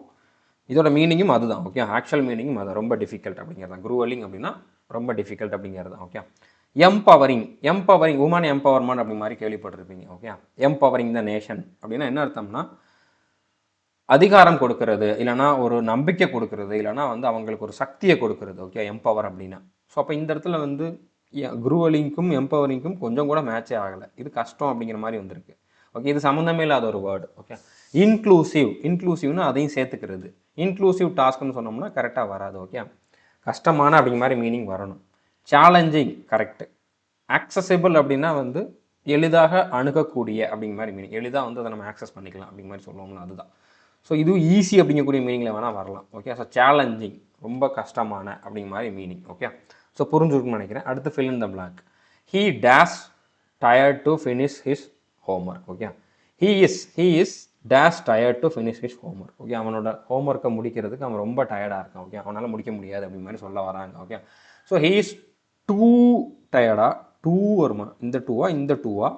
இதோட மீனிங்கும் அதுதான். ஓகே, ஆக்சுவல் மீனிங்கும் அது ரொம்ப டிஃபிகல்ட் அப்படிங்கிறது தான். குரூவலிங் அப்படின்னா ரொம்ப டிஃபிகல்ட் அப்படிங்கிறது தான். ஓகே, எம்பவரிங் உமன் எம்பவர்மெண்ட் அப்படி மாதிரி கேள்விப்பட்டிருப்பீங்க. ஓகே, எம்பவரிங் த நேஷன் அப்படின்னா என்ன அர்த்தம்னா அதிகாரம் கொடுக்கறது, இல்லைனா ஒரு நம்பிக்கை கொடுக்கறது, இல்லைனா வந்து அவங்களுக்கு ஒரு சக்தியை கொடுக்கறது. ஓகே, எம்பவர் அப்படின்னா. ஸோ அப்போ இந்த இடத்துல வந்து குரூவலிங்க்கும் எம்பவரிங்க்கும் கொஞ்சம் கூட மேட்சே ஆகலை. இது கஷ்டம் அப்படிங்கிற மாதிரி வந்திருக்கு. ஓகே, இது சம்மந்தமே இல்லாத ஒரு வேர்டு. ஓகே, இன்க்ளூசிவ்னு அதையும் சேர்த்துக்கிறது. இன்க்ளூசிவ் டாஸ்க்னு சொன்னோம்னா கரெக்டாக வராது. ஓகே, கஷ்டமான அப்படிங்கிற மாதிரி மீனிங் வரணும். Challenging correct. ஆக்சசிபிள் அப்படின்னா வந்து எளிதாக அணுகக்கூடிய அப்படிங்கிற மாதிரி மீனிங், எளிதாக வந்து அதை நம்ம ஆக்சஸ் பண்ணிக்கலாம் அப்படிங்கிற மாதிரி சொல்லுவோம்னா அதுதான். ஸோ இதுவும் ஈஸி அப்படிங்கக்கூடிய மீனிங்கில் வேணால் வரலாம். ஓகே, ஸோ சேலஞ்சிங் ரொம்ப கஷ்டமான அப்படிங்கிற மாதிரி மீனிங். ஓகே, ஸோ புரிஞ்சுருக்குன்னு நினைக்கிறேன். அடுத்து fill in the blank. He dash tired to finish his homework. Okay, he is dash tired to finish his homework. Okay, அவனோட ஹோம்ஒர்க்கை முடிக்கிறதுக்கு அவன் ரொம்ப டயர்டாக இருக்கான். ஓகே, அவனால் முடிக்க முடியாது அப்படி மாதிரி சொல்ல வராங்க. Okay, so he is too டயர்டா, டூ வருமா, இந்த டூவா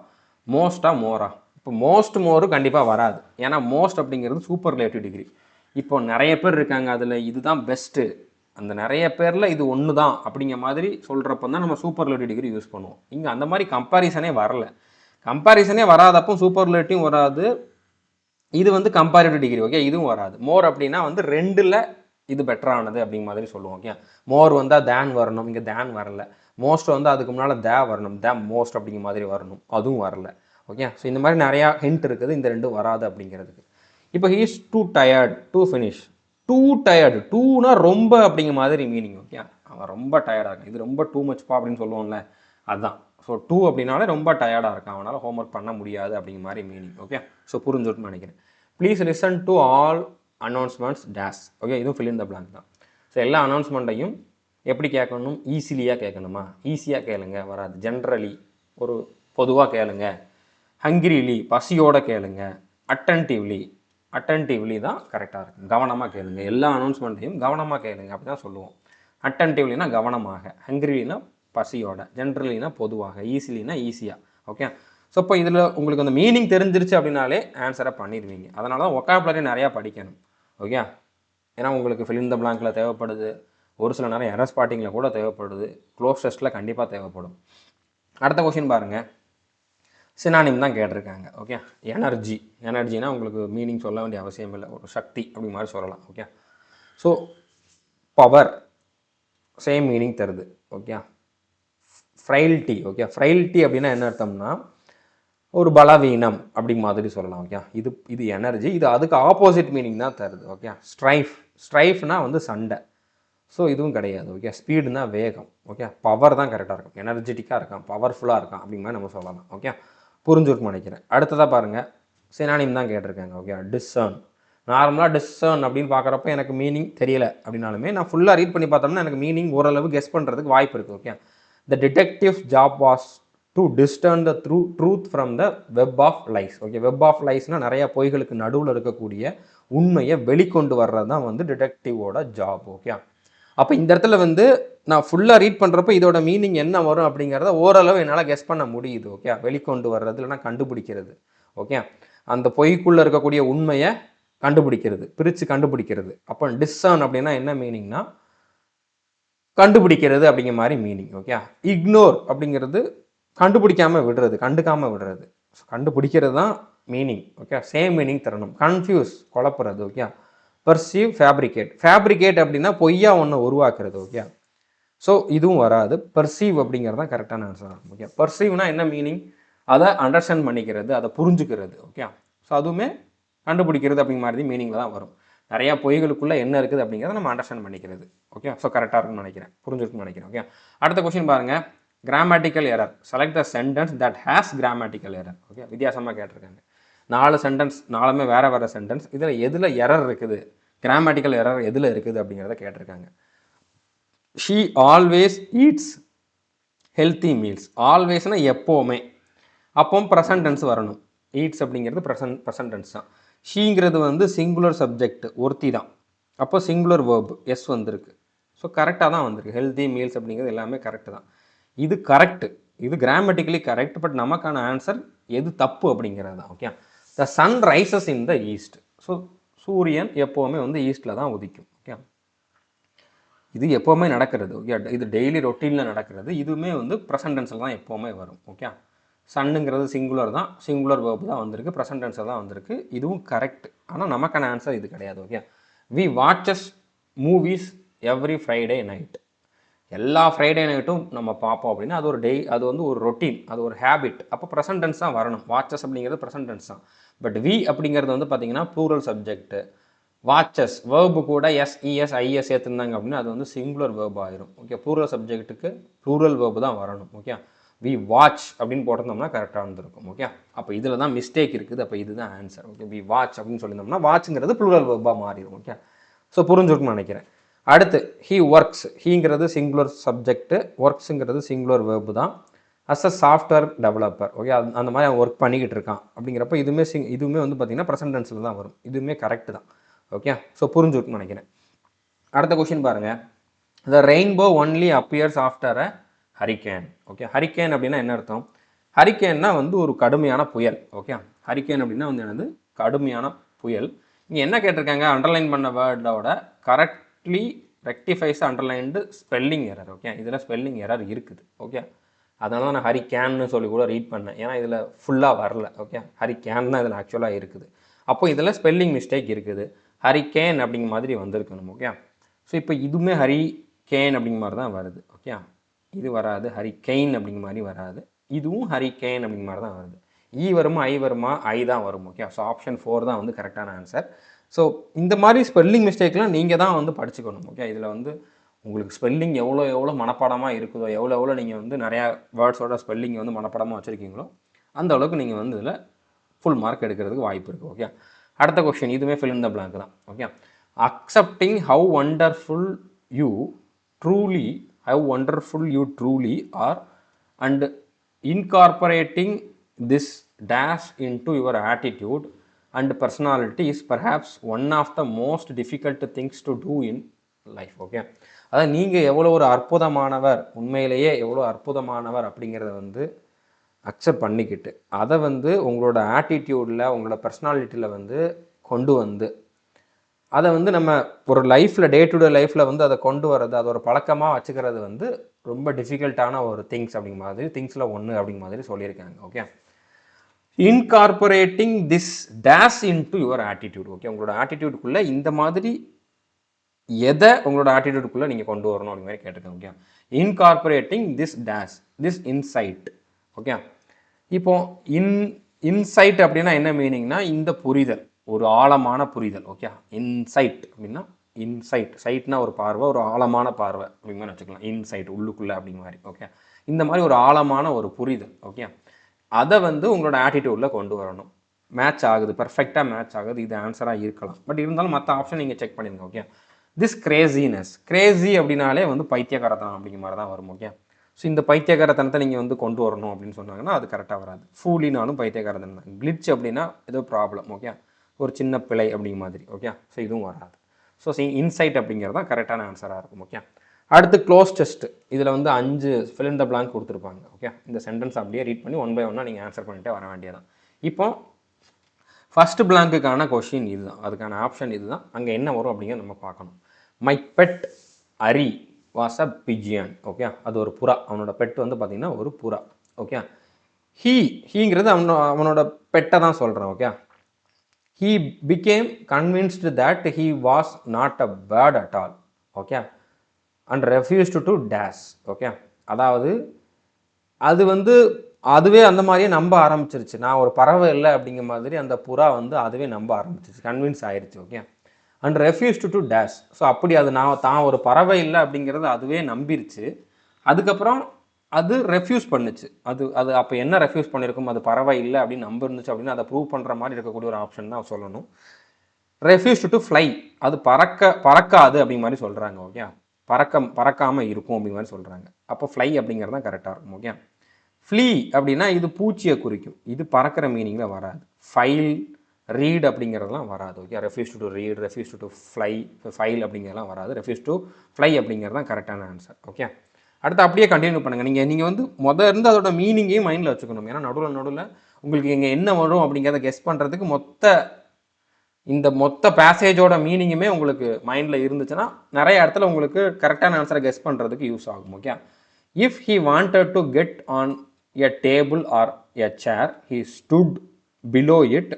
மோஸ்டா மோரா. இப்போ மோஸ்ட் மோரும் கண்டிப்பாக வராது. ஏன்னா மோஸ்ட் அப்படிங்கிறது சூப்பர் ரிலேட்டிவ் டிகிரி. இப்போ நிறைய பேர் இருக்காங்க, அதில் இதுதான் பெஸ்ட்டு, அந்த நிறைய பேரில் இது ஒன்று தான் அப்படிங்கிற மாதிரி சொல்கிறப்ப தான் நம்ம சூப்பர் ரிலேட்டிவ் டிகிரி யூஸ் பண்ணுவோம். இங்கே அந்த மாதிரி கம்பாரிசனே வரல. கம்பாரிசனே வராதப்போ சூப்பர் ரிலேட்டிவும் வராது, இது வந்து கம்பேரிட்டிவ் டிகிரி. ஓகே, இதுவும் வராது. மோர் அப்படின்னா வந்து ரெண்டில் இது பெட்டரானது அப்படிங்கிற மாதிரி சொல்லுவோம். ஓகே, மோர் வந்தால் தேன் வரணும், இங்கே தேன் வரல. மோஸ்ட் வந்து அதுக்கு முன்னால் தே வரணும், தே மோஸ்ட் அப்படிங்கிற மாதிரி வரணும், அதுவும் வரல. ஓகே, ஸோ இந்த மாதிரி நிறையா ஹிண்ட் இருக்குது, இந்த ரெண்டும் வராது அப்படிங்கிறதுக்கு. இப்போ he is too tired to finish. Too tired, டூனா ரொம்ப அப்படிங்கிற மாதிரி மீனிங். ஓகே, அவன் ரொம்ப டயர்டாக இருக்கான், இது ரொம்ப டூ மச்ப்பா அப்படின்னு சொல்லுவோம்ல, அதுதான். ஸோ டூ அப்படின்னாலே ரொம்ப டயர்டாக இருக்கான், அவனால் ஹோம்ஒர்க் பண்ண முடியாது அப்படிங்கிற மாதிரி மீனிங். ஓகே, ஸோ புரிஞ்சுட்டுன்னு நினைக்கிறேன். Please listen to all announcements dash. Okay, இதுவும் ஃபில் இன் த பிளாங்க் தான். ஸோ எல்லா அனௌன்ஸ்மெண்ட்டையும் எப்படி கேட்கணும், ஈஸிலியாக கேட்கணுமா, ஈஸியாக கேளுங்க, வராது. ஜென்ரலி ஒரு பொதுவாக கேளுங்க. ஹங்கிரிலி பசியோட கேளுங்க. அட்டன்டிவ்லி தான் கரெக்டாக இருக்கும். கவனமாக கேளுங்க, எல்லா அனௌன்ஸ்மெண்ட்டையும் கவனமாக கேளுங்க அப்படி தான் சொல்லுவோம். அட்டன்டிவ்லினா கவனமாக, ஹங்கிரிலினா பசியோட, ஜென்ரலினா பொதுவாக, ஈஸிலினா ஈஸியாக. ஓகே, ஸோ இப்போ இதில் உங்களுக்கு அந்த மீனிங் தெரிஞ்சிருச்சு அப்படின்னாலே ஆன்சரை பண்ணிடுவீங்க. அதனால தான் ஒக்காபுலரி நிறையா படிக்கணும். ஓகே, ஏன்னா உங்களுக்கு ஃபில் இன் த பிளாங்க்கில் தேவைப்படுது, ஒரு சில நேரம் எரர் ஸ்பாட்டிங்கில் கூட தேவைப்படுது, க்ளோஸ் டெஸ்ட்டில் கண்டிப்பாக தேவைப்படும். அடுத்த கொஸ்டின் பாருங்கள். சினானிம் தான் கேட்டிருக்காங்க. ஓகே, எனர்ஜினா உங்களுக்கு மீனிங் சொல்ல வேண்டிய அவசியம் இல்லை, ஒரு சக்தி அப்படி மாதிரி சொல்லலாம். Okay, so power same meaning தருது. ஓகே, ஃப்ரைல்ட்டி. ஓகே, ஃப்ரைல்ட்டி அப்படின்னா என்ன அர்த்தம்னா ஒரு பலவீனம் அப்படி மாதிரி சொல்லலாம். ஓகே, இது எனர்ஜி, இது அதுக்கு ஆப்போசிட் மீனிங் தான் தருது. ஓகே, ஸ்ட்ரைஃப்னா வந்து சண்டை, ஸோ இதுவும் கிடையாது. ஓகே, ஸ்பீடுனா வேகம். ஓகே, பவர் தான் கரெக்டாக இருக்கும், எனர்ஜெட்டிக்காக இருக்கான், பவர்ஃபுல்லாக இருக்கான் அப்படிங்கிற மாதிரி நம்ம சொல்லலாம். ஓகே, புரிஞ்சுருக்குன்னு நினைக்கிறேன். அடுத்ததாக பாருங்கள், சினானிம் தான் கேட்டிருக்காங்க. ஓகே, டிஸ்சர்ன். நார்மலாக டிஸ்சர்ன் அப்படின்னு பார்க்குறப்ப எனக்கு மீனிங் தெரியல அப்படின்னாலுமே நான் ஃபுல்லாக ரீட் பண்ணி பார்த்தோம்னா எனக்கு மீனிங் ஓரளவு கெஸ் பண்ணுறதுக்கு வாய்ப்பு இருக்குது. Okay, the detective job was to discern the truth from the web of lies. Okay, web of லைஸ்னால் நிறையா பொய்களுக்கு நடுவில் இருக்கக்கூடிய உண்மையை வெளிக்கொண்டு வர்றது தான் வந்து டிடெக்டிவோட ஜாப். ஓகே, அப்போ இந்த இடத்துல வந்து நான் ஃபுல்லாக ரீட் பண்ணுறப்ப இதோட மீனிங் என்ன வரும் அப்படிங்கிறத ஓரளவு என்னால் கெஸ் பண்ண முடியுது. ஓகே, வெளிக்கொண்டு வர்றது இல்லைனா கண்டுபிடிக்கிறது. ஓகே, அந்த பொய்க்குள்ளே இருக்கக்கூடிய உண்மையை கண்டுபிடிக்கிறது, பிரித்து கண்டுபிடிக்கிறது. அப்போ டிஸ்சர்ன் அப்படின்னா என்ன மீனிங்னா கண்டுபிடிக்கிறது அப்படிங்கிற மாதிரி மீனிங். ஓகே, இக்னோர் அப்படிங்கிறது கண்டுபிடிக்காமல் விடுறது, கண்டுக்காமல் விடுறது. கண்டுபிடிக்கிறது தான் மீனிங். ஓகே, சேம் மீனிங் தரணும். கன்ஃபியூஸ் குழப்புறது. ஓகே, பர்சீவ், ஃபேப்ரிகேட் அப்படின்னா பொய்யா ஒன்று உருவாக்குறது. ஓகே, ஸோ இதுவும் வராது. பர்சீவ் அப்படிங்கிறது தான் கரெக்டான ஆன்சர். ஓகே, பர்சீவ்னா என்ன மீனிங், அதை அண்டர்ஸ்டாண்ட் பண்ணிக்கிறது, அதை புரிஞ்சுக்கிறது. ஓகே, ஸோ அதுவுமே கண்டுபிடிக்கிறது அப்படிங்கிற மாதிரி மீனிங்கில் தான் வரும். நிறையா பொய்களுக்குள்ளே என்ன இருக்குது அப்படிங்கிறத நம்ம அண்டர்ஸ்டாண்ட் பண்ணிக்கிறது. ஓகே, ஸோ கரெக்டாக இருக்குன்னு நினைக்கிறேன், புரிஞ்சுருக்குன்னு நினைக்கிறேன். ஓகே, அடுத்த கொஸ்டின் பாருங்கள். Grammatical error. Select the sentence that has grammatical error. Okay, வித்தியாசமாக கேட்டிருக்காங்க. 4 சென்டென்ஸ், 4மே வேறு சென்டென்ஸ். இதில் எதில் எரர் இருக்குது, கிராமட்டிக்கல் எரர் எதில் இருக்குது அப்படிங்கிறத கேட்டிருக்காங்க. She always eats healthy meals. ஆல்வேஸ்னால் எப்போவுமே, அப்போ ப்ரெசன்ட் டென்ஸ் வரணும். ஈட்ஸ் அப்படிங்கிறது ப்ரெசன்ட் டென்ஸ் தான். ஷீங்கிறது வந்து சிங்குலர் சப்ஜெக்ட், ஒருத்தி தான், அப்போ சிங்குலர் வேர்ப் எஸ் வந்திருக்கு. ஸோ கரெக்டாக தான் வந்திருக்கு. ஹெல்தி மீல்ஸ் அப்படிங்கிறது எல்லாமே கரெக்டு தான். இது கரெக்டு, இது கிராமட்டிக்கலி கரெக்ட். பட் நமக்கான ஆன்சர் எது தப்பு அப்படிங்கிறது தான். Okay, the sun rises in the east. So சூரியன் எப்போவுமே வந்து ஈஸ்டில் தான் உதிக்கும். ஓகே, இது எப்போவுமே நடக்கிறது. ஓகே, இது டெய்லி ரொட்டீனில் நடக்கிறது. இதுவுமே வந்து ப்ரெசன்ட் டென்ஸில் தான் எப்போவுமே வரும். ஓகே, சன்னுங்கிறது சிங்குலர் தான், சிங்குலர் வேர்பு தான் வந்திருக்கு, ப்ரெசன்ட் டென்ஸில் தான் வந்திருக்கு. இதுவும் கரெக்ட். ஆனால் நமக்கான ஆன்சர் இது கிடையாது. Okay, we watches movies every Friday night. எல்லா ஃப்ரைடே நைட்டும் நம்ம பார்ப்போம் அப்படின்னா அது ஒரு அது வந்து ஒரு ரொட்டீன், அது ஒரு ஹேபிட். அப்போ ப்ரெசன்ட் டென்ஸ் தான் வரணும். வாட்சஸ் அப்படிங்கிறது ப்ரெசன்ட் டென்ஸ் தான். பட் வி அப்படிங்கிறது வந்து பார்த்தீங்கன்னா ப்ளூரல் சப்ஜெக்ட். வாட்சஸ் வேர்பு கூட எஸ்இஎஸ் ஐஎஸ் சேர்த்துருந்தாங்க அப்படின்னா அது வந்து சிங்குலர் வேர்பு ஆயிரும். ஓகே, ப்ளூரல் சப்ஜெக்ட்டுக்கு ப்ளூரல் வேர்பு தான் வரணும். ஓகே, வி வாட்ச் அப்படின்னு போட்டிருந்தோம்னா கரெக்டாக இருந்திருக்கும். ஓகே, அப்போ இதில் தான் மிஸ்டேக் இருக்குது. அப்போ இதுதான் ஆன்சர். ஓகே, வி வாட்ச் அப்படின்னு சொல்லியிருந்தோம்னா வாட்ச்ங்கிறது ப்ளூரல் வேர்பாக மாறிடும். ஓகே, ஸோ புரிஞ்சுருக்குன்னு நினைக்கிறேன். அடுத்து ஹீ ஒர்க்ஸ். ஹீங்கிறது சிங்குலர் சப்ஜெக்ட், ஒர்க்ஸுங்கிறது சிங்குலர் வேர்பு தான். As a software developer. Okay, அந்த மாதிரி அவன் ஒர்க் பண்ணிக்கிட்டு இருக்கான் அப்படிங்கிறப்ப இதுவுமே வந்து பார்த்திங்கன்னா ப்ரெசன்ட் டென்ஸில் தான் வரும். இதுவுமே கரெக்டு தான். ஓகே, ஸோ புரிஞ்சுருக்குன்னு நினைக்கிறேன். அடுத்த கொஷின் பாருங்கள். த rainbow only appears after a hurricane. Okay, hurricane அப்படின்னா என்ன அர்த்தம்? ஹரிகேன்னா வந்து ஒரு கடுமையான புயல். ஓகே, ஹரிகேன் அப்படின்னா வந்து என்னது? கடுமையான புயல். இங்கே என்ன கேட்டிருக்காங்க? அண்டர்லைன் பண்ண வேர்டோட correctly rectifies underlined spelling error. Okay, இதில் ஸ்பெல்லிங் எரர் இருக்குது. ஓகே, அதனால தான் நான் ஹரிகேன்னு சொல்லி கூட ரீட் பண்ணேன். ஏன்னா இதில் ஃபுல்லாக வரல. ஓகே, ஹரிகேன் தான் இதில் ஆக்சுவலாக இருக்குது. அப்போ இதில் ஸ்பெல்லிங் மிஸ்டேக் இருக்குது. ஹரிகேன் அப்படிங்கிற மாதிரி வந்திருக்கணும். ஓகே, ஸோ இப்போ இதுவுமே ஹரிகேன் அப்படிங்கிற மாதிரி தான் வருது. ஓகே, இது வராது. ஹரிகெயின் அப்படிங்கிற மாதிரி வராது. இதுவும் ஹரிகேன் அப்படிங்கிற மாதிரி தான் வருது. இ வருமா ஐ வருமா? ஐ தான் வரும். ஓகே, ஸோ ஆப்ஷன் 4 தான் வந்து கரெக்டான ஆன்சர். ஸோ இந்த மாதிரி ஸ்பெல்லிங் மிஸ்டேக்லாம் நீங்கள் தான் வந்து படிச்சுக்கணும். ஓகே, இதில் வந்து உங்களுக்கு ஸ்பெல்லிங் எவ்வளோ மனப்பாடமாக இருக்குதோ, எவ்வளோ நீங்கள் வந்து நிறையா வேர்ட்ஸோட ஸ்பெல்லிங் வந்து மனப்பாடமாக வச்சுருக்கீங்களோ அந்த அளவுக்கு நீங்கள் வந்து இதில் ஃபுல் மார்க் எடுக்கிறதுக்கு வாய்ப்பு இருக்குது. ஓகே, அடுத்த கொஸ்டின் இதுவுமே ஃபில் இன் த பிளாங்க் தான். Okay, accepting how wonderful you truly are and incorporating this dash into your attitude and personality is perhaps one of the most difficult things to do in life. Okay, அதாவது நீங்கள் எவ்வளோ ஒரு அற்புதமானவர், உண்மையிலேயே எவ்வளோ அற்புதமானவர் அப்படிங்கிறத வந்து அக்செப்ட் பண்ணிக்கிட்டு அதை வந்து உங்களோட ஆட்டிடியூடில், உங்களோட பர்சனாலிட்டியில் வந்து கொண்டு வந்து அதை வந்து நம்ம ஒரு லைஃப்பில் டே டு டே லைஃப்பில் வந்து அதை கொண்டு வரது, அது ஒரு பழக்கமாக வச்சுக்கிறது வந்து ரொம்ப டிஃபிகல்ட்டான ஒரு திங்ஸ் அப்படிங்கிற மாதிரி, திங்ஸில் ஒன்று அப்படிங்கிற மாதிரி சொல்லியிருக்காங்க. Okay, incorporating this dash into your attitude. Okay, உங்களோட ஆட்டிடியூடுக்குள்ளே இந்த மாதிரி எதை உங்களோட ஆட்டிடியூடுக்குள்ளே நீங்கள் கொண்டு வரணும் அப்படிங்கிற மாதிரி கேட்டிருக்கேன். Okay, incorporating this dash, this inside. Okay, இப்போ இன்சைட் அப்படின்னா என்ன மீனிங்னா இந்த புரிதல், ஒரு ஆழமான புரிதல். ஓகே, இன்சைட் அப்படின்னா இன்சைட், சைட்னா ஒரு பார்வை, ஒரு ஆழமான பார்வை அப்படிங்கிற மாதிரி வச்சுக்கலாம். இன்சைட் உள்ளுக்குள்ளே அப்படிங்கிற மாதிரி. ஓகே, இந்த மாதிரி ஒரு ஆழமான ஒரு புரிதல். ஓகே, அதை வந்து உங்களோட ஆட்டிடியூடில் கொண்டு வரணும். மேட்ச் ஆகுது, பர்ஃபெக்டாக மேட்ச் ஆகுது, இது ஆன்சராக இருக்கலாம். பட் இருந்தாலும் மற்ற ஆப்ஷன் நீங்கள் செக் பண்ணிடுங்க. Okay, this graciousness. கிரேசி அப்படின்னாலே வந்து பைத்தியக்காரத்தனம் அப்படிங்கிற மாதிரி தான் வரும். ஓகே, ஸோ இந்த பைத்தியக்காரத்தனத்தை நீங்கள் வந்து கொண்டு வரணும் அப்படின்னு சொன்னாங்கன்னா அது கரெக்டாக வராது. ஃபூலினாலும் பைத்தியக்காரத்தனம் தான். கிளிச் அப்படின்னா ஏதோ ப்ராப்ளம். ஓகே, ஒரு சின்ன பிழை அப்படிங்கிற மாதிரி. ஓகே, ஸோ இதுவும் வராது. ஸோ இன்சைட் அப்படிங்கிறது தான் கரெக்டான ஆன்சராக இருக்கும். ஓகே, அடுத்து க்ளோஸ் டெஸ்ட். இதில் வந்து 5 ஃபில் இன் த பிளாங்க் கொடுத்துருப்பாங்க. ஓகே, இந்த சென்டென்ஸ் அப்படியே ரீட் பண்ணி 1 by 1 நீங்கள் ஆன்சர் பண்ணிட்டே வர வேண்டியதான். இப்போ ஃபஸ்ட்டு பிளாங்க்குக்கான கொஷின் இதுதான், அதுக்கான ஆப்ஷன் இதுதான். அங்கே என்ன வரும் அப்படிங்கிறத நம்ம பார்க்கணும். மை பெட் அரி வாஸ் அ பிஜியன். ஓகே, அது ஒரு புறா. அவனோட பெட் வந்து பார்த்திங்கன்னா ஒரு புறா. ஓகே, ஹீங்கிறது அவனோட பெட்டை தான் சொல்கிறேன். Okay, he became convinced that he was not a bird at all. Okay, and refused to dash. Okay, அதாவது அது வந்து அதுவே அந்த மாதிரியே நம்ப ஆரம்பிச்சிருச்சு. நான் ஒரு பறவை இல்லை அப்படிங்கிற மாதிரி அந்த புறா வந்து அதுவே நம்ப ஆரம்பிச்சிருச்சு, கன்வின்ஸ் ஆயிடுச்சு. Okay, and refused to dash. So அப்படி அது தான் ஒரு பறவை இல்லை அப்படிங்கிறது அதுவே நம்பிருச்சு. அதுக்கப்புறம் அது ரெஃப்யூஸ் பண்ணுச்சு. அது அப்போ என்ன ரெஃப்யூஸ் பண்ணியிருக்கும்? அது பறவை இல்லை அப்படின்னு நம்ப இருந்துச்சு அப்படின்னு அதை ப்ரூவ் பண்ணுற மாதிரி இருக்கக்கூடிய ஒரு ஆப்ஷன் தான் சொல்லணும். Refuse to fly. அது பறக்காது அப்படிங்கிற மாதிரி சொல்கிறாங்க. ஓகே, பறக்காமல் இருக்கும் அப்படிங்கிற மாதிரி சொல்கிறாங்க. அப்போ ஃப்ளை அப்படிங்கிறது தான் கரெக்டாக இருக்கும். ஓகே, ஃப்ளீ அப்படின்னா இது பூச்சியை குறிக்கும், இது பறக்கிற மீனிங்கில் வராது. ஃபைல், ரீட் அப்படிங்கிறதுலாம் வராது. Okay, refuse to read, refuse to file அப்படிங்கிறதுலாம் வராது. ரெஃப்யூஸ் டு ஃப்ளை அப்படிங்கிறது தான் கரெக்டான ஆன்சர். ஓகே, அடுத்து அப்படியே கண்டினியூ பண்ணுங்கள். நீங்கள் வந்து இருந்து அதோட மீனிங்கையும் மைண்டில் வச்சுக்கணும். ஏன்னா நடுவில் உங்களுக்கு இங்கே என்ன வரும் அப்படிங்கிறத கெஸ் பண்ணுறதுக்கு மொத்த பேசேஜோட மீனிங்குமே உங்களுக்கு மைண்டில் இருந்துச்சுன்னா நிறைய இடத்துல உங்களுக்கு கரெக்டான ஆன்சரை கெஸ் பண்ணுறதுக்கு யூஸ் ஆகும். Okay, if he wanted to get on a table or a chair, he stood below it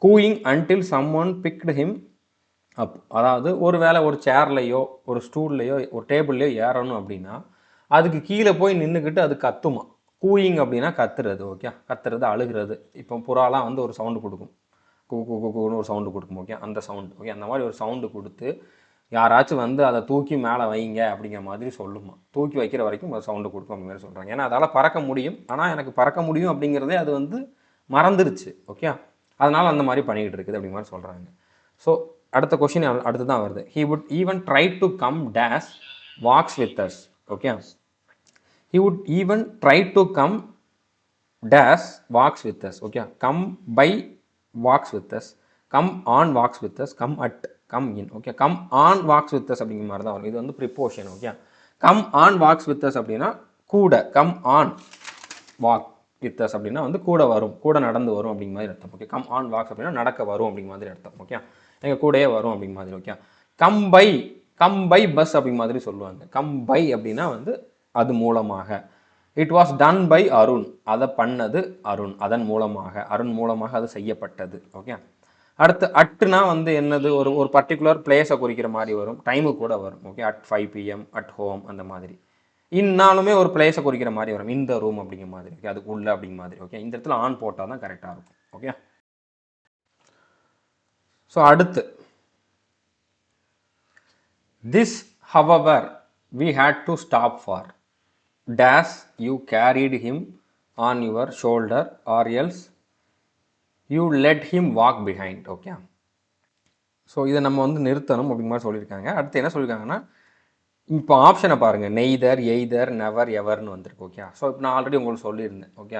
cooing until someone picked him up. அதாவது ஒரு வேளை ஒரு சேர்லையோ ஒரு ஸ்டூல்லையோ ஒரு டேபிள்லையோ ஏறணும் அப்படின்னா அதுக்கு கீழே போய் நின்றுக்கிட்டு அது கத்துமா. கூயிங் அப்படின்னா கத்துறது. ஓகே, கத்துறது, அழுகிறது. இப்போ புறாலாம் வந்து ஒரு சவுண்டு கொடுக்கும், கூன்னு ஒரு சவுண்டு கொடுக்கும். ஓகே, அந்த சவுண்டு. ஓகே, அந்த மாதிரி ஒரு சவுண்டு கொடுத்து யாராச்சும் வந்து அதை தூக்கி மேலே வைங்க அப்படிங்கிற மாதிரி சொல்லுமா. தூக்கி வைக்கிற வரைக்கும் ஒரு சவுண்டு கொடுக்கும் அப்படிங்கிற மாதிரி சொல்கிறாங்க. ஏன்னா அதால் பறக்க முடியும், ஆனால் எனக்கு பறக்க முடியும் அப்படிங்கிறதே அது வந்து மறந்துருச்சு. ஓகே, அதனால் அந்த மாதிரி பண்ணிக்கிட்டு இருக்குது அப்படிங்கிற மாதிரி சொல்கிறாங்க. ஸோ அடுத்த கொஷின் அடுத்து தான் வருது. He would even try to come dash walks with us. Okay, he would even try to come dash walks with us. Okay, come by walks with us, come on walks with us, come at, come in. Okay, come on walks with us அப்படிங்கிற மாதிரி தான் வரும். இது வந்து preposition. Okay, come on walks with us அப்படின்னா கூட, come on walk with us அப்படின்னா வந்து கூட வரும், கூட நடந்து வரும் அப்படிங்கிற மாதிரி அர்த்தம். ஓகே, come on walks அப்படின்னா நடக்க வரும் அப்படிங்கிற மாதிரி அர்த்தம். ஓகே, எங்கள் கூடயே வரும் அப்படிங்கிற மாதிரி. ஓகே, come by பஸ் அப்படிங்கிற மாதிரி சொல்லுவாங்க. come by அப்படின்னா வந்து அது மூலமாக. It was done by Arun, அதை பண்ணது அருண், அதன் மூலமாக, அருண் மூலமாக அது செய்யப்பட்டது. ஓகே, அடுத்து அட்டுனா வந்து என்னது, ஒரு பர்டிகுலர் பிளேஸை குறிக்கிற மாதிரி வரும், டைமு கூட வரும். Okay, at 5 PM, at home அந்த மாதிரி. இன்னாலுமே ஒரு பிளேஸை குறிக்கிற மாதிரி வரும், இந்த ரூம் அப்படிங்கிற மாதிரி. ஓகே, அதுக்கு உள்ள அப்படிங்கிற மாதிரி. ஓகே, இந்த இடத்துல ஆன் போட்டால் தான் கரெக்டாக இருக்கும். ஓகே, ஸோ அடுத்து this however we had to stop for dash you carried him on your shoulder or else you let him walk behind. Okay, so இதை நம்ம வந்து நிறுத்தணும் அப்படிங்கிற மாதிரி சொல்லியிருக்காங்க. அடுத்து என்ன சொல்லியிருக்காங்கன்னா, இப்போ ஆப்ஷனை பாருங்கள், நெய்தர், எய்தர், நெவர், எவர்னு வந்திருக்கு. ஓகே, ஸோ இப்போ நான் ஆல்ரெடி உங்களுக்கு சொல்லியிருந்தேன். Okay,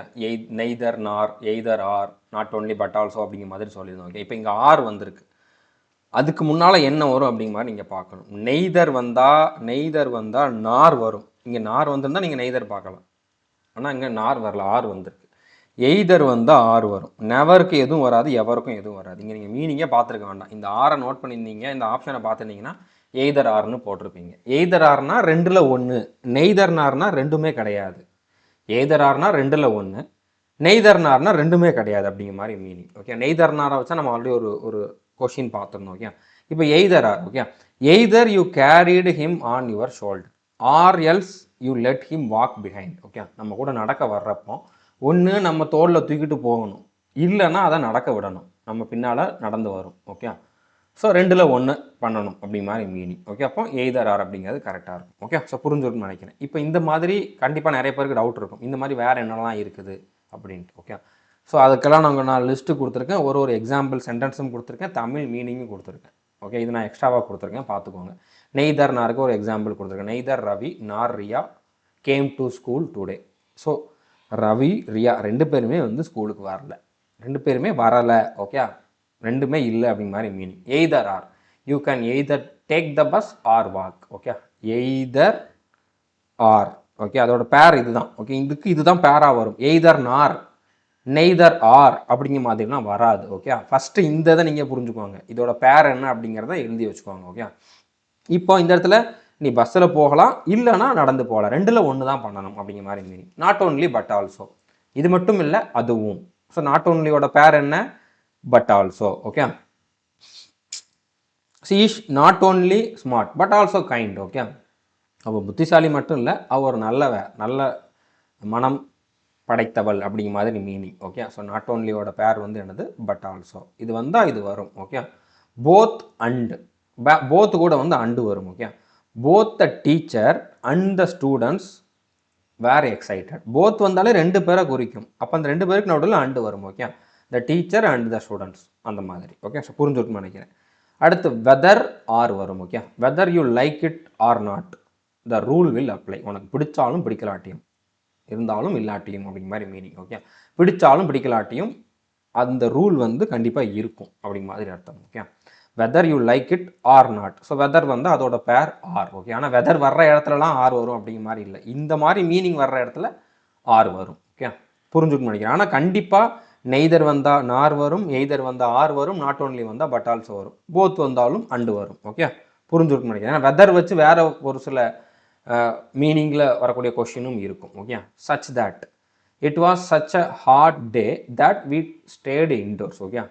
neither, nor, either, or, not only but also அப்படிங்கிற மாதிரி சொல்லியிருந்தேன். ஓகே, இப்போ இங்கே ஆர் வந்திருக்கு, அதுக்கு முன்னால் என்ன வரும் அப்படிங்கிற மாதிரி நீங்கள் பார்க்கணும். நெய்தர் வந்தால் நார் வரும். இங்கே நார் வந்திருந்தால் நீங்கள் நெய்தர் பார்க்கலாம், ஆனால் இங்கே நார் வரல, ஆர் வந்திருக்கு. எய்தர் வந்தால் ஆர் வரும். நெவருக்கு எதுவும் வராது, எவருக்கும் எதுவும் வராது. இங்கே நீங்கள் மீனிங்கே பார்த்துருக்க வேண்டாம், இந்த ஆரை நோட் பண்ணியிருந்தீங்க, இந்த ஆப்ஷனை பார்த்துருந்தீங்கன்னா எய்தர் ஆர்னு போட்டிருப்பீங்க. எய்தர் ஆர்னா 2ல் 1, நெய்தர் நார்னா 2மே கிடையாது. எய்தர் ஆர்னா 2ல் 1, நெய்தர் நார்னா 2மே கிடையாது அப்படிங்கிற மாதிரி மீனிங். ஓகே, நெய்தர் நாரை வச்சா நம்ம ஆல்ரெடி ஒரு கொஷின் பார்த்துருந்தோம். ஓகே, இப்போ either R. Okay, either you carried him on your shoulder or else you let him walk behind. Okay, நம்ம கூட நடக்க வர்றப்போ ஒன்று நம்ம தோளில் தூக்கிட்டு போகணும், இல்லைன்னா அதை நடக்க விடணும், நம்ம பின்னால் நடந்து வரும். ஓகே, ஸோ 2ல் 1 பண்ணணும் அப்படிங்கிற மாதிரி மீனிங். ஓகே, அப்போ எய்தர் ஆர் அப்படிங்கிறது கரெக்டாக இருக்கும். ஓகே, ஸோ புரிஞ்சுருக்குன்னு நினைக்கிறேன். இப்போ இந்த மாதிரி கண்டிப்பாக நிறைய பேருக்கு டவுட் இருக்கும், இந்த மாதிரி வேறு என்னெல்லாம் இருக்குது அப்படின்ட்டு. ஓகே, ஸோ அதுக்கெல்லாம் நான் லிஸ்ட்டு கொடுத்துருக்கேன், ஒரு எக்ஸாம்பிள் சென்டென்ஸும் கொடுத்துருக்கேன், தமிழ் மீனிங்கும் கொடுத்துருக்கேன். ஓகே, இது நான் எக்ஸ்ட்ராவாக கொடுத்துருக்கேன், பார்த்துக்கோங்க. நெய்தர் நாருக்கு ஒரு எக்ஸாம்பிள் கொடுத்துருக்கேன். Neither Ravi nor Riya came to school today. So Ravi, Riya 2 பேருமே வந்து ஸ்கூலுக்கு வரல, 2 பேருமே வரலை. ஓகே, 2மே இல்லை அப்படிங்கிற மாதிரி meaning. Either R, you can either take the bus or walk. Okay, either R. Okay, அதோட பேர் இதுதான். ஓகே, இதுதான் பேராக வரும். எய்தர் நார், நெய்தர் ஆர் அப்படிங்கிற மாதிரிலாம் வராது. ஓகே, ஃபஸ்ட்டு இந்த இதை நீங்கள் புரிஞ்சுக்கோங்க, இதோட பேர் என்ன அப்படிங்கிறத எழுதி வச்சுக்கோங்க. ஓகே, இப்போ இந்த இடத்துல நீ பஸ்ஸில் போகலாம், இல்லைனா நடந்து போகலாம், 2ல் 1 தான் பண்ணணும் அப்படிங்கிற மாதிரி meaning. Not only but also, இது மட்டும் இல்லை அதுவும். ஸோ நாட் ஓன்லியோட பேர் என்ன, but also. Okay, she is not only smart but also kind. Okay, அவள் புத்திசாலி மட்டும் இல்லை, அவள் ஒரு நல்ல மனம் படைத்தவள் அப்படிங்கிற மாதிரி மீனிங். ஓகே, ஸோ நாட் ஓன்லியோட பேர் வந்து என்னது, பட் ஆல்சோ. இது வந்தால் இது வரும். ஓகே, போத் அண்ட், போத் கூட வந்து அண்டு வரும். Okay, both the teacher and the students where excited. Both வந்தாலே 2 பேரை குறிக்கும், அப்போ அந்த 2 பேருக்கு நடுவில் அண்டு வரும். Okay, the teacher and the students அந்த மாதிரி. ஓகே, ஸோ புரிஞ்சுருக்குன்னு நினைக்கிறேன். அடுத்து வெதர் ஆர் வரும். Okay, whether you like it or not the rule will apply. உனக்கு பிடிச்சாலும் பிடிக்கலாட்டியும், இருந்தாலும் இல்லாட்டியும் அப்படிங்கிற மாதிரி மீனிங். ஓகே, பிடிச்சாலும் பிடிக்கலாட்டியும் அந்த ரூல் வந்து கண்டிப்பாக இருக்கும் அப்படிங்கிற மாதிரி அர்த்தம். Okay, whether you like it or not. So whether வந்து அதோட பேர் ஆர். ஓகே, ஆனால் வெதர் வர்ற இடத்துலலாம் ஆர் வரும் அப்படிங்கிற மாதிரி இல்லை. இந்த மாதிரி மீனிங் வர்ற இடத்துல ஆர் வரும். ஓகே, புரிஞ்சுக்க நினைக்கிறேன். ஆனால் கண்டிப்பாக நெய்தர் வந்தால் நார் வரும், எய்தர் வந்தால் ஆர் வரும், நாட் ஓன்லி வந்தால் பட் ஆல்சோ வரும், போத் வந்தாலும் அண்டு வரும். ஓகே, புரிஞ்சுக்க நினைக்கிறேன். ஏன்னா வெதர் வச்சு வேற ஒரு சில மீனிங்கில் வரக்கூடிய கொஷினும் இருக்கும். Okay, such that it was such a hot day that we stayed indoors. Okay,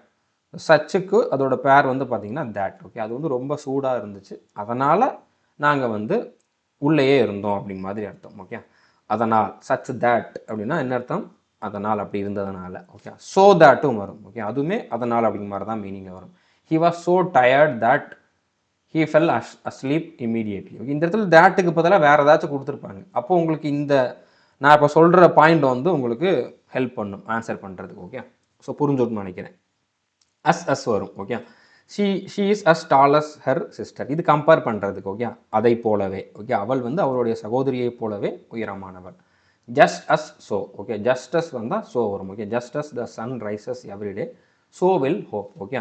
சச்சுக்கு அதோட பேர் வந்து பார்த்தீங்கன்னா தேட். ஓகே, அது வந்து ரொம்ப சூடாக இருந்துச்சு, அதனால் நாங்கள் வந்து உள்ளேயே இருந்தோம் அப்படிங்கிற மாதிரி அர்த்தம். ஓகே, அதனால் சச் தேட் அப்படின்னா என்ன அர்த்தம்? அதனால், அப்படி இருந்ததுனால. ஓகே, ஸோ தேட்டும் வரும். ஓகே, அதுவுமே அதனால் அப்படிங்கிற மாதிரி தான் மீனிங்கில் வரும். He was so tired that he fell asleep immediately. Okay, இந்த இடத்துல தேட்டுக்கு பதிலாக வேறு ஏதாச்சும் கொடுத்துருப்பாங்க. அப்போ உங்களுக்கு இந்த நான் இப்போ சொல்கிற பாயிண்ட் வந்து உங்களுக்கு ஹெல்ப் பண்ணும் ஆன்சர் பண்ணுறதுக்கு. ஓகே, ஸோ புரிஞ்சுக்கணும்னு நினைக்கிறேன். அஸ் வரும். Okay, she is as tall as her sister. இது கம்பேர் பண்ணுறதுக்கு. ஓகே, அதை போலவே. ஓகே, அவள் வந்து அவளுடைய சகோதரியை போலவே உயரமானவள். Just as so. Okay, just as வந்தால் ஸோ வரும். Okay, just as the sun rises everyday so will hope. Okay,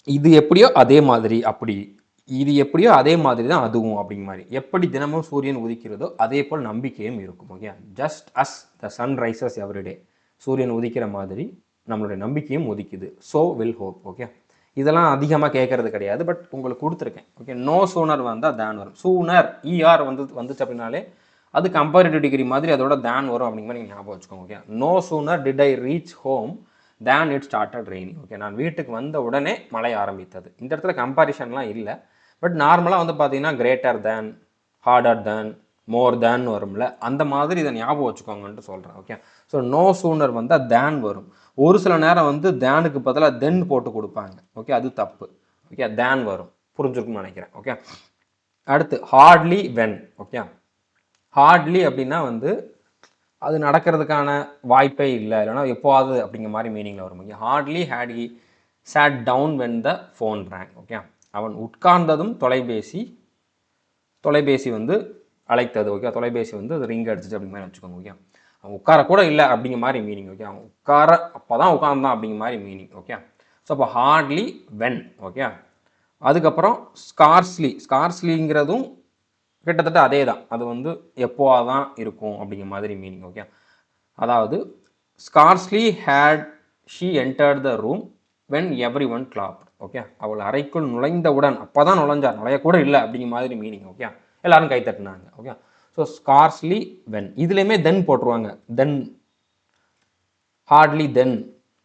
இது எப்படியோ அதே மாதிரி, அப்படி இது எப்படியோ அதே மாதிரி தான் அதுவும் அப்படிங்கிற மாதிரி. எப்படி தினமும் சூரியன் உதிக்கிறதோ அதே போல் நம்பிக்கையும் இருக்கும். Okay, just as the sun rises everyday, சூரியன் உதிக்கிற மாதிரி நம்மளுடைய நம்பிக்கையும் உதிக்குது. So will hope. ஓகே, இதெல்லாம் அதிகமாக கேட்கறது கிடையாது, பட் உங்களுக்கு கொடுத்துருக்கேன். ஓகே, நோ சூனர் வந்தால் தேன் வரும். சூனர் இஆர் வந்துச்சு அப்படின்னாலே அது கம்பேரிட்டிவ் டிகிரி மாதிரி அதோட தேன் வரும் அப்படிங்கிற மாதிரி நீங்கள் ஞாபகம் வச்சுக்கோங்க. Okay, no sooner did I reach home than it started raining. Okay, நான் வீட்டுக்கு வந்த உடனே மழை ஆரம்பித்தது. இந்த இடத்துல கம்பேரிஷன்லாம் இல்லை, பட் நார்மலாக வந்து பார்த்தீங்கன்னா கிரேட்டர் தேன், ஹார்டர் தேன், மோர் தேன் வரும்ல, அந்த மாதிரி இதை ஞாபகம் வச்சுக்கோங்கன்ட்டு சொல்கிறேன். ஓகே, ஸோ நோ சூனர் வந்தால் தேன் வரும். ஒரு சில நேரம் வந்து தேனுக்கு பதிலாக தென் போட்டு கொடுப்பாங்க. ஓகே, அது தப்பு. ஓகே, தேன் வரும். புரிஞ்சுக்கணும்னு நினைக்கிறேன். ஓகே, அடுத்து ஹார்ட்லி வென். ஓகே, ஹார்ட்லி அப்படின்னா வந்து அது நடக்கிறதுக்கான வாய்ப்பே இல்லை, இல்லைனா எப்போவாது அப்படிங்கிற மாதிரி மீனிங்கில் வரும். Okay, hardly had he sat down when the phone rang. Okay, அவன் உட்கார்ந்ததும் தொலைபேசி வந்து அழைத்தது. ஓகே, தொலைபேசி வந்து அது ரிங் அடிச்சிச்சு அப்படிங்கிற மாதிரி வச்சுக்கோங்க. ஓகே, அவன் உட்கார கூட இல்லை அப்படிங்கிற மாதிரி மீனிங். ஓகே, அவன் அப்போ தான் உட்கார்ந்தான் அப்படிங்கிற மாதிரி மீனிங். ஓகே, ஸோ அப்போ ஹார்ட்லி வென். ஓகே, அதுக்கப்புறம் ஸ்கார்ஸ்லிங்கிறதும் கிட்டத்தட்ட அதே தான், அது வந்து எப்போவா தான் இருக்கும் அப்படிங்கிற மாதிரி மீனிங். ஓகே, அதாவது scarcely had she entered the room when everyone clapped. Okay, அவள் அறைக்குள் நுழைந்தவுடன், அப்போ தான் நுழையக்கூட இல்லை அப்படிங்கிற மாதிரி மீனிங். ஓகே, எல்லாரும் கை தட்டினாங்க. ஓகே, ஸோ ஸ்கார்ஸ்லி வென், இதுலேயுமே தென் போட்டுருவாங்க. தென், ஹார்ட்லி தென்,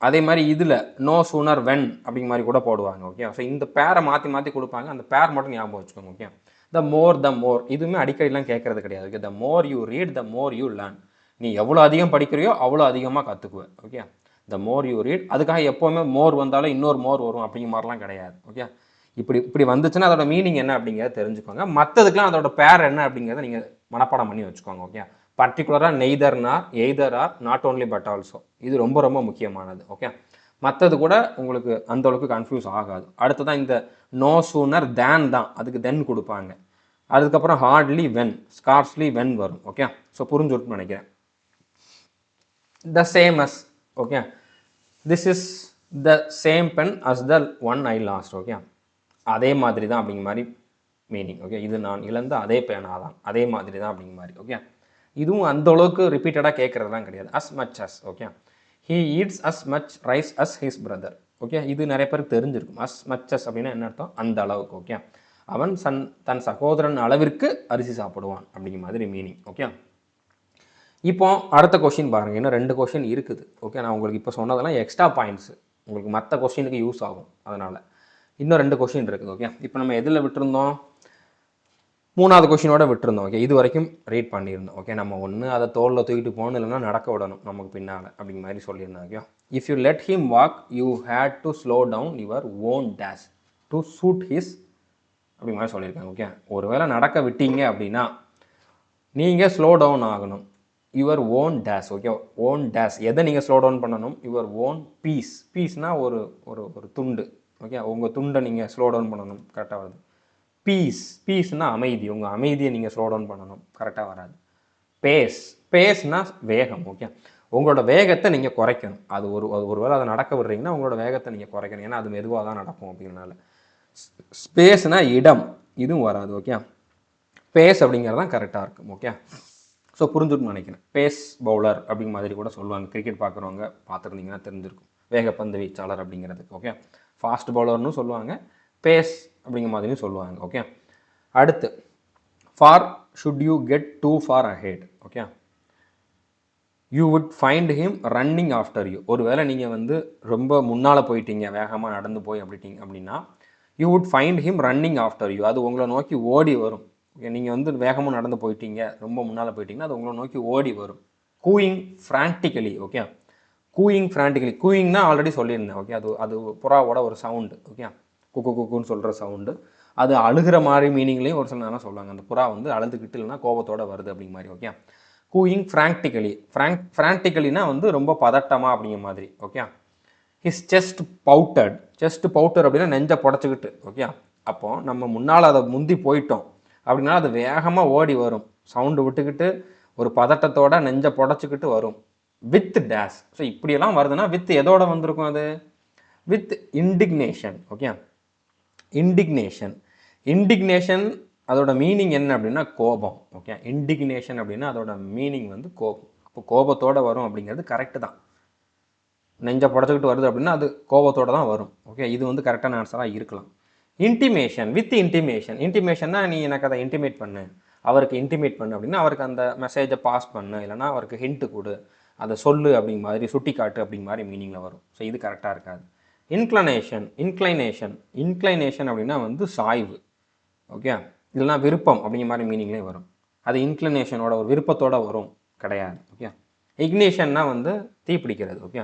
அதே மாதிரி இதில் நோ சூனர் வென் அப்படிங்கிற மாதிரி கூட போடுவாங்க. ஓகே, ஸோ இந்த பேரை மாற்றி கொடுப்பாங்க. அந்த பேர் மட்டும் ஞாபகம் வச்சுக்கோங்க. ஓகே, த மோர் இதுவுமே அடிக்கடிலாம் கேட்கறது கிடையாது. Okay, the more you read the more you learn. நீ எவ்வளோ அதிகம் படிக்கிறியோ அவ்வளோ அதிகமாக கற்றுக்குவேன். Okay, the more you read, அதுக்காக எப்போவுமே மோர் வந்தாலும் இன்னொரு மோர் வரும் அப்படிங்கிற மாதிரிலாம் கிடையாது. ஓகே, இப்படி வந்துச்சுன்னா அதோட மீனிங் என்ன அப்படிங்கிறத தெரிஞ்சுக்கோங்க. மற்றதுக்கெலாம் அதோட பேர் என்ன அப்படிங்கிறத நீங்கள் மனப்பாடம் பண்ணி வச்சுக்கோங்க. ஓகே, பர்டிகுலராக நெய்தர்னா either or, not only but also, இது ரொம்ப ரொம்ப முக்கியமானது. ஓகே, மற்றது கூட உங்களுக்கு அந்த அளவுக்கு கன்ஃபியூஸ் ஆகாது. அடுத்ததான் இந்த நோ சூனர் தேன் தான், அதுக்கு தென் கொடுப்பாங்க. அதுக்கப்புறம் ஹார்ட்லி வென், ஸ்கார்ஸ்லி வென் வரும். ஓகே, ஸோ புரிஞ்சுட்டு நினைக்கிறேன். The same as. Okay, this is the same pen as the one I lost. Okay, அதே மாதிரி தான் அப்படிங்கிற மாதிரி மீனிங். ஓகே, இது நான் இழந்த அதே பேனா தான், அதே மாதிரி தான் அப்படிங்கிற மாதிரி. ஓகே, இதுவும் அந்த அளவுக்கு ரிப்பீட்டடாக கேட்குறதுலாம் கிடையாது. As much as. Okay, he eats as much rice as his brother. Okay, இது நிறைய பேருக்கு தெரிஞ்சிருக்கும். அஸ் மச் அஸ் அப்படின்னா என்ன அர்த்தம்? அந்த அளவுக்கு. ஓகே, அவன் தன் சகோதரன் அளவிற்கு அரிசி சாப்பிடுவான் அப்படிங்கிற மாதிரி மீனிங். ஓகே, இப்போ அடுத்த கொஷின் பாருங்கள். இன்னும் 2 கொஷின் இருக்குது. ஓகே, நான் உங்களுக்கு இப்போ சொன்னதெல்லாம் எக்ஸ்ட்ரா பாயிண்ட்ஸு, உங்களுக்கு மற்ற கொஷினுக்கு யூஸ் ஆகும், அதனால் இன்னும் 2 கொஷின் இருக்குது. ஓகே, இப்போ நம்ம எதில் விட்டுருந்தோம்? 3வது கொஷினோட விட்டுருந்தோம். ஓகே, இது வரைக்கும் ரீட் பண்ணியிருந்தோம். ஓகே, நம்ம ஒன்று அதை தோளில் தூக்கிட்டு போகணும், இல்லைன்னா நடக்க விடணும் நமக்கு பின்னால் அப்படிங்கிற மாதிரி சொல்லியிருந்தோம். Okay, if you let him walk you had to slow down your own dash to suit his அப்படிங்கிற மாதிரி சொல்லியிருக்காங்க. ஓகே, ஒருவேளை நடக்க விட்டீங்க அப்படின்னா நீங்கள் ஸ்லோ டவுன் ஆகணும். Your own dash. Okay, own dash எதை நீங்கள் ஸ்லோ டவுன் பண்ணணும்? யுவர் ஓன் பீஸ்னால் ஒரு துண்டு. ஓகே, உங்கள் துண்டை நீங்கள் ஸ்லோ டவுன் பண்ணணும். கரெக்டாக வருது. பீஸ்னால் அமைதி, உங்கள் அமைதியை நீங்கள் ஸ்லோ டவுன் பண்ணணும். கரெக்டாக வராது. பேஸ்னால் வேகம். ஓகே, உங்களோட வேகத்தை நீங்கள் குறைக்கணும். அது ஒருவேளை அதை நடக்க விடுறீங்கன்னா உங்களோட வேகத்தை நீங்கள் குறைக்கணும். ஏன்னா அது மெதுவாக தான் நடக்கும் அப்படிங்கிறனால. ஸ்பேஸ்னா இடம், இதுவும் வராது. ஓகே, பேஸ் அப்படிங்கிறது தான் கரெக்டாக இருக்கும். ஓகே, ஸோ புரிஞ்சுட்டு நினைக்கிறேன். பேஸ் பவுலர் அப்படிங்கிற மாதிரி கூட சொல்லுவாங்க. கிரிக்கெட் பார்க்குறவங்க பார்த்துருந்தீங்கன்னா தெரிஞ்சிருக்கும், வேகப்பந்து வீச்சாளர் அப்படிங்கிறதுக்கு. ஓகே, ஃபாஸ்ட் பவுலர்னு சொல்லுவாங்க, பேஸ் அப்படிங்கிற மாதிரியும் சொல்லுவாங்க. ஓகே, அடுத்து for should you get too far ahead. Okay, you would find him running after you. ஒருவேளை நீங்கள் வந்து ரொம்ப முன்னால் போயிட்டீங்க, வேகமாக நடந்து போய் அப்படின்னா you would find him running after you. அது உங்களை நோக்கி ஓடி வரும். ஓகே, நீங்கள் வந்து வேகமாக நடந்து போயிட்டீங்க, ரொம்ப முன்னால் போயிட்டீங்கன்னா அது உங்களை நோக்கி ஓடி வரும். Cooing frantically. Okay, cooing frantically. கூயிங்னா ஆல்ரெடி சொல்லியிருந்தேன். ஓகே, அது புறாவோட ஒரு சவுண்டு. ஓகே, குக்கு குக்குன்னு சொல்கிற சவுண்டு. அது அழுகிற மாதிரி மீனிங்லேயும் ஒரு சில நேரம் சொல்லுவாங்க. அந்த புறா வந்து அழுதுகிட்டு இல்லைன்னா கோபத்தோடு வருது அப்படிங்கிற மாதிரி. Okay, cooing ஃப்ரான்டிக்கலி. ஃப்ரான்டிக்கலினா வந்து ரொம்ப பதட்டமாக அப்படிங்கிற மாதிரி. Okay, his chest pouted. Chest pouter அப்படின்னா நெஞ்சை புடச்சிக்கிட்டு. ஓகே, அப்போ நம்ம முன்னால் அதை முந்தி போயிட்டோம் அப்படின்னா அது வேகமாக ஓடி வரும், சவுண்டு விட்டுக்கிட்டு ஒரு பதட்டத்தோட நெஞ்சை புடச்சிக்கிட்டு வரும். With dash. ஸோ இப்படியெல்லாம் வருதுன்னா வித் எதோட வந்திருக்கும்? அது with indignation. Okay, indignation. Indignation அதோட மீனிங் என்ன அப்படின்னா கோபம். ஓகே, இண்டிக்னேஷன் அப்படின்னா அதோட மீனிங் வந்து கோபம். அப்போ கோபத்தோடு வரும் அப்படிங்கிறது கரெக்டு தான். நெஞ்சை புடச்சிக்கிட்டு வருது அப்படின்னா அது கோபத்தோடு தான் வரும். ஓகே, இது வந்து கரெக்டான ஆன்சராக இருக்கலாம். இன்டிமேஷன். With intimation. இன்டிமேஷன்னா நீ எனக்கு அதை இன்டிமேட் பண்ணு, அவருக்கு இன்டிமேட் பண்ணு அப்படின்னா அவருக்கு அந்த மெசேஜை பாஸ் பண்ணு, இல்லைனா அவருக்கு ஹிண்ட்டு கொடு, அதை சொல்லு அப்படிங்கிற மாதிரி, சுட்டி காட்டு அப்படிங்கிற மாதிரி மீனிங்கில் வரும். ஸோ இது கரெக்டாக இருக்காது. இன்க்ளைனேஷன். இன்க்ளைனேஷன் அப்படின்னா வந்து சாய்வு. ஓகே, இல்லைனா விருப்பம் அப்படிங்கிற மாதிரி மீனிங்லேயே வரும். அது இன்க்ளினேஷனோட ஒரு விருப்பத்தோடு வரும் கிடையாது. ஓகே, இக்னிஷன்னா வந்து தீப்பிடிக்கிறது. ஓகே,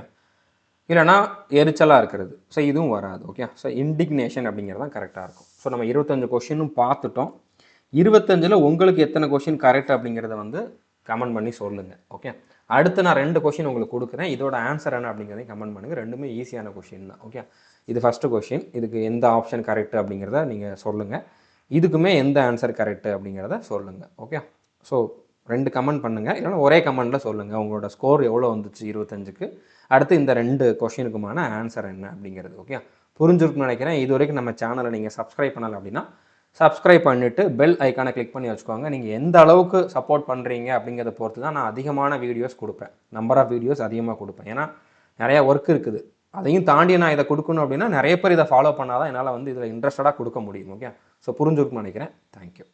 இல்லைனா எரிச்சலாக இருக்கிறது. ஸோ இதுவும் வராது. ஓகே, ஸோ இண்டிக்னேஷன் அப்படிங்கிறது தான் கரெக்டாக இருக்கும். ஸோ நம்ம 25 கொஷினும் பார்த்துட்டோம். 25ல் உங்களுக்கு எத்தனை கொஷின் கரெக்ட் அப்படிங்கிறத வந்து கமெண்ட் பண்ணி சொல்லுங்கள். ஓகே, அடுத்து நான் 2 கொஷின் உங்களுக்கு கொடுக்குறேன். இதோட ஆன்சர் என்ன அப்படிங்கிறதையும் கமெண்ட் பண்ணுங்கள். ரெண்டுமே ஈஸியான கொஷின் தான். ஓகே, இது ஃபஸ்ட்டு கொஷின். இதுக்கு எந்த ஆப்ஷன் கரெக்ட் அப்படிங்கிறத நீங்கள் சொல்லுங்கள். இதுக்குமே எந்த ஆன்சர் கரெக்டு அப்படிங்கிறத சொல்லுங்கள். ஓகே, ஸோ 2 கமெண்ட் பண்ணுங்கள், இல்லைனா ஒரே கமெண்ட்டில் சொல்லுங்கள் உங்களோட ஸ்கோர் எவ்வளோ வந்துச்சு 25க்கு, அடுத்து இந்த 2 கொஷினுக்குமான ஆன்சர் என்ன அப்படிங்கிறது. ஓகே, புரிஞ்சிருக்குன்னு நினைக்கிறேன். இது வரைக்கும் நம்ம சேனலை நீங்கள் சப்ஸ்கிரைப் பண்ணலை அப்படின்னா சப்ஸ்கிரைப் பண்ணிவிட்டு பெல் ஐக்கானை கிளிக் பண்ணி வச்சுக்கோங்க. நீங்கள் எந்த அளவுக்கு சப்போர்ட் பண்ணுறீங்க அப்படிங்கிறத பொறுத்து தான் நான் அதிகமான வீடியோஸ் கொடுப்பேன், நம்பர் ஆஃப் வீடியோஸ் அதிகமாக கொடுப்பேன். ஏன்னா நிறையா ஒர்க் இருக்குது, அதையும் தாண்டி நான் இதை கொடுக்கணும் அப்படின்னா நிறைய பேர் இதை ஃபாலோ பண்ணால் தான் என்னால் வந்து இதில் இன்ட்ரெஸ்டடாக கொடுக்க முடியும். ஓகே, ஸோ புரிஞ்சிருக்குன்னு நினைக்கிறேன். தேங்க்யூ.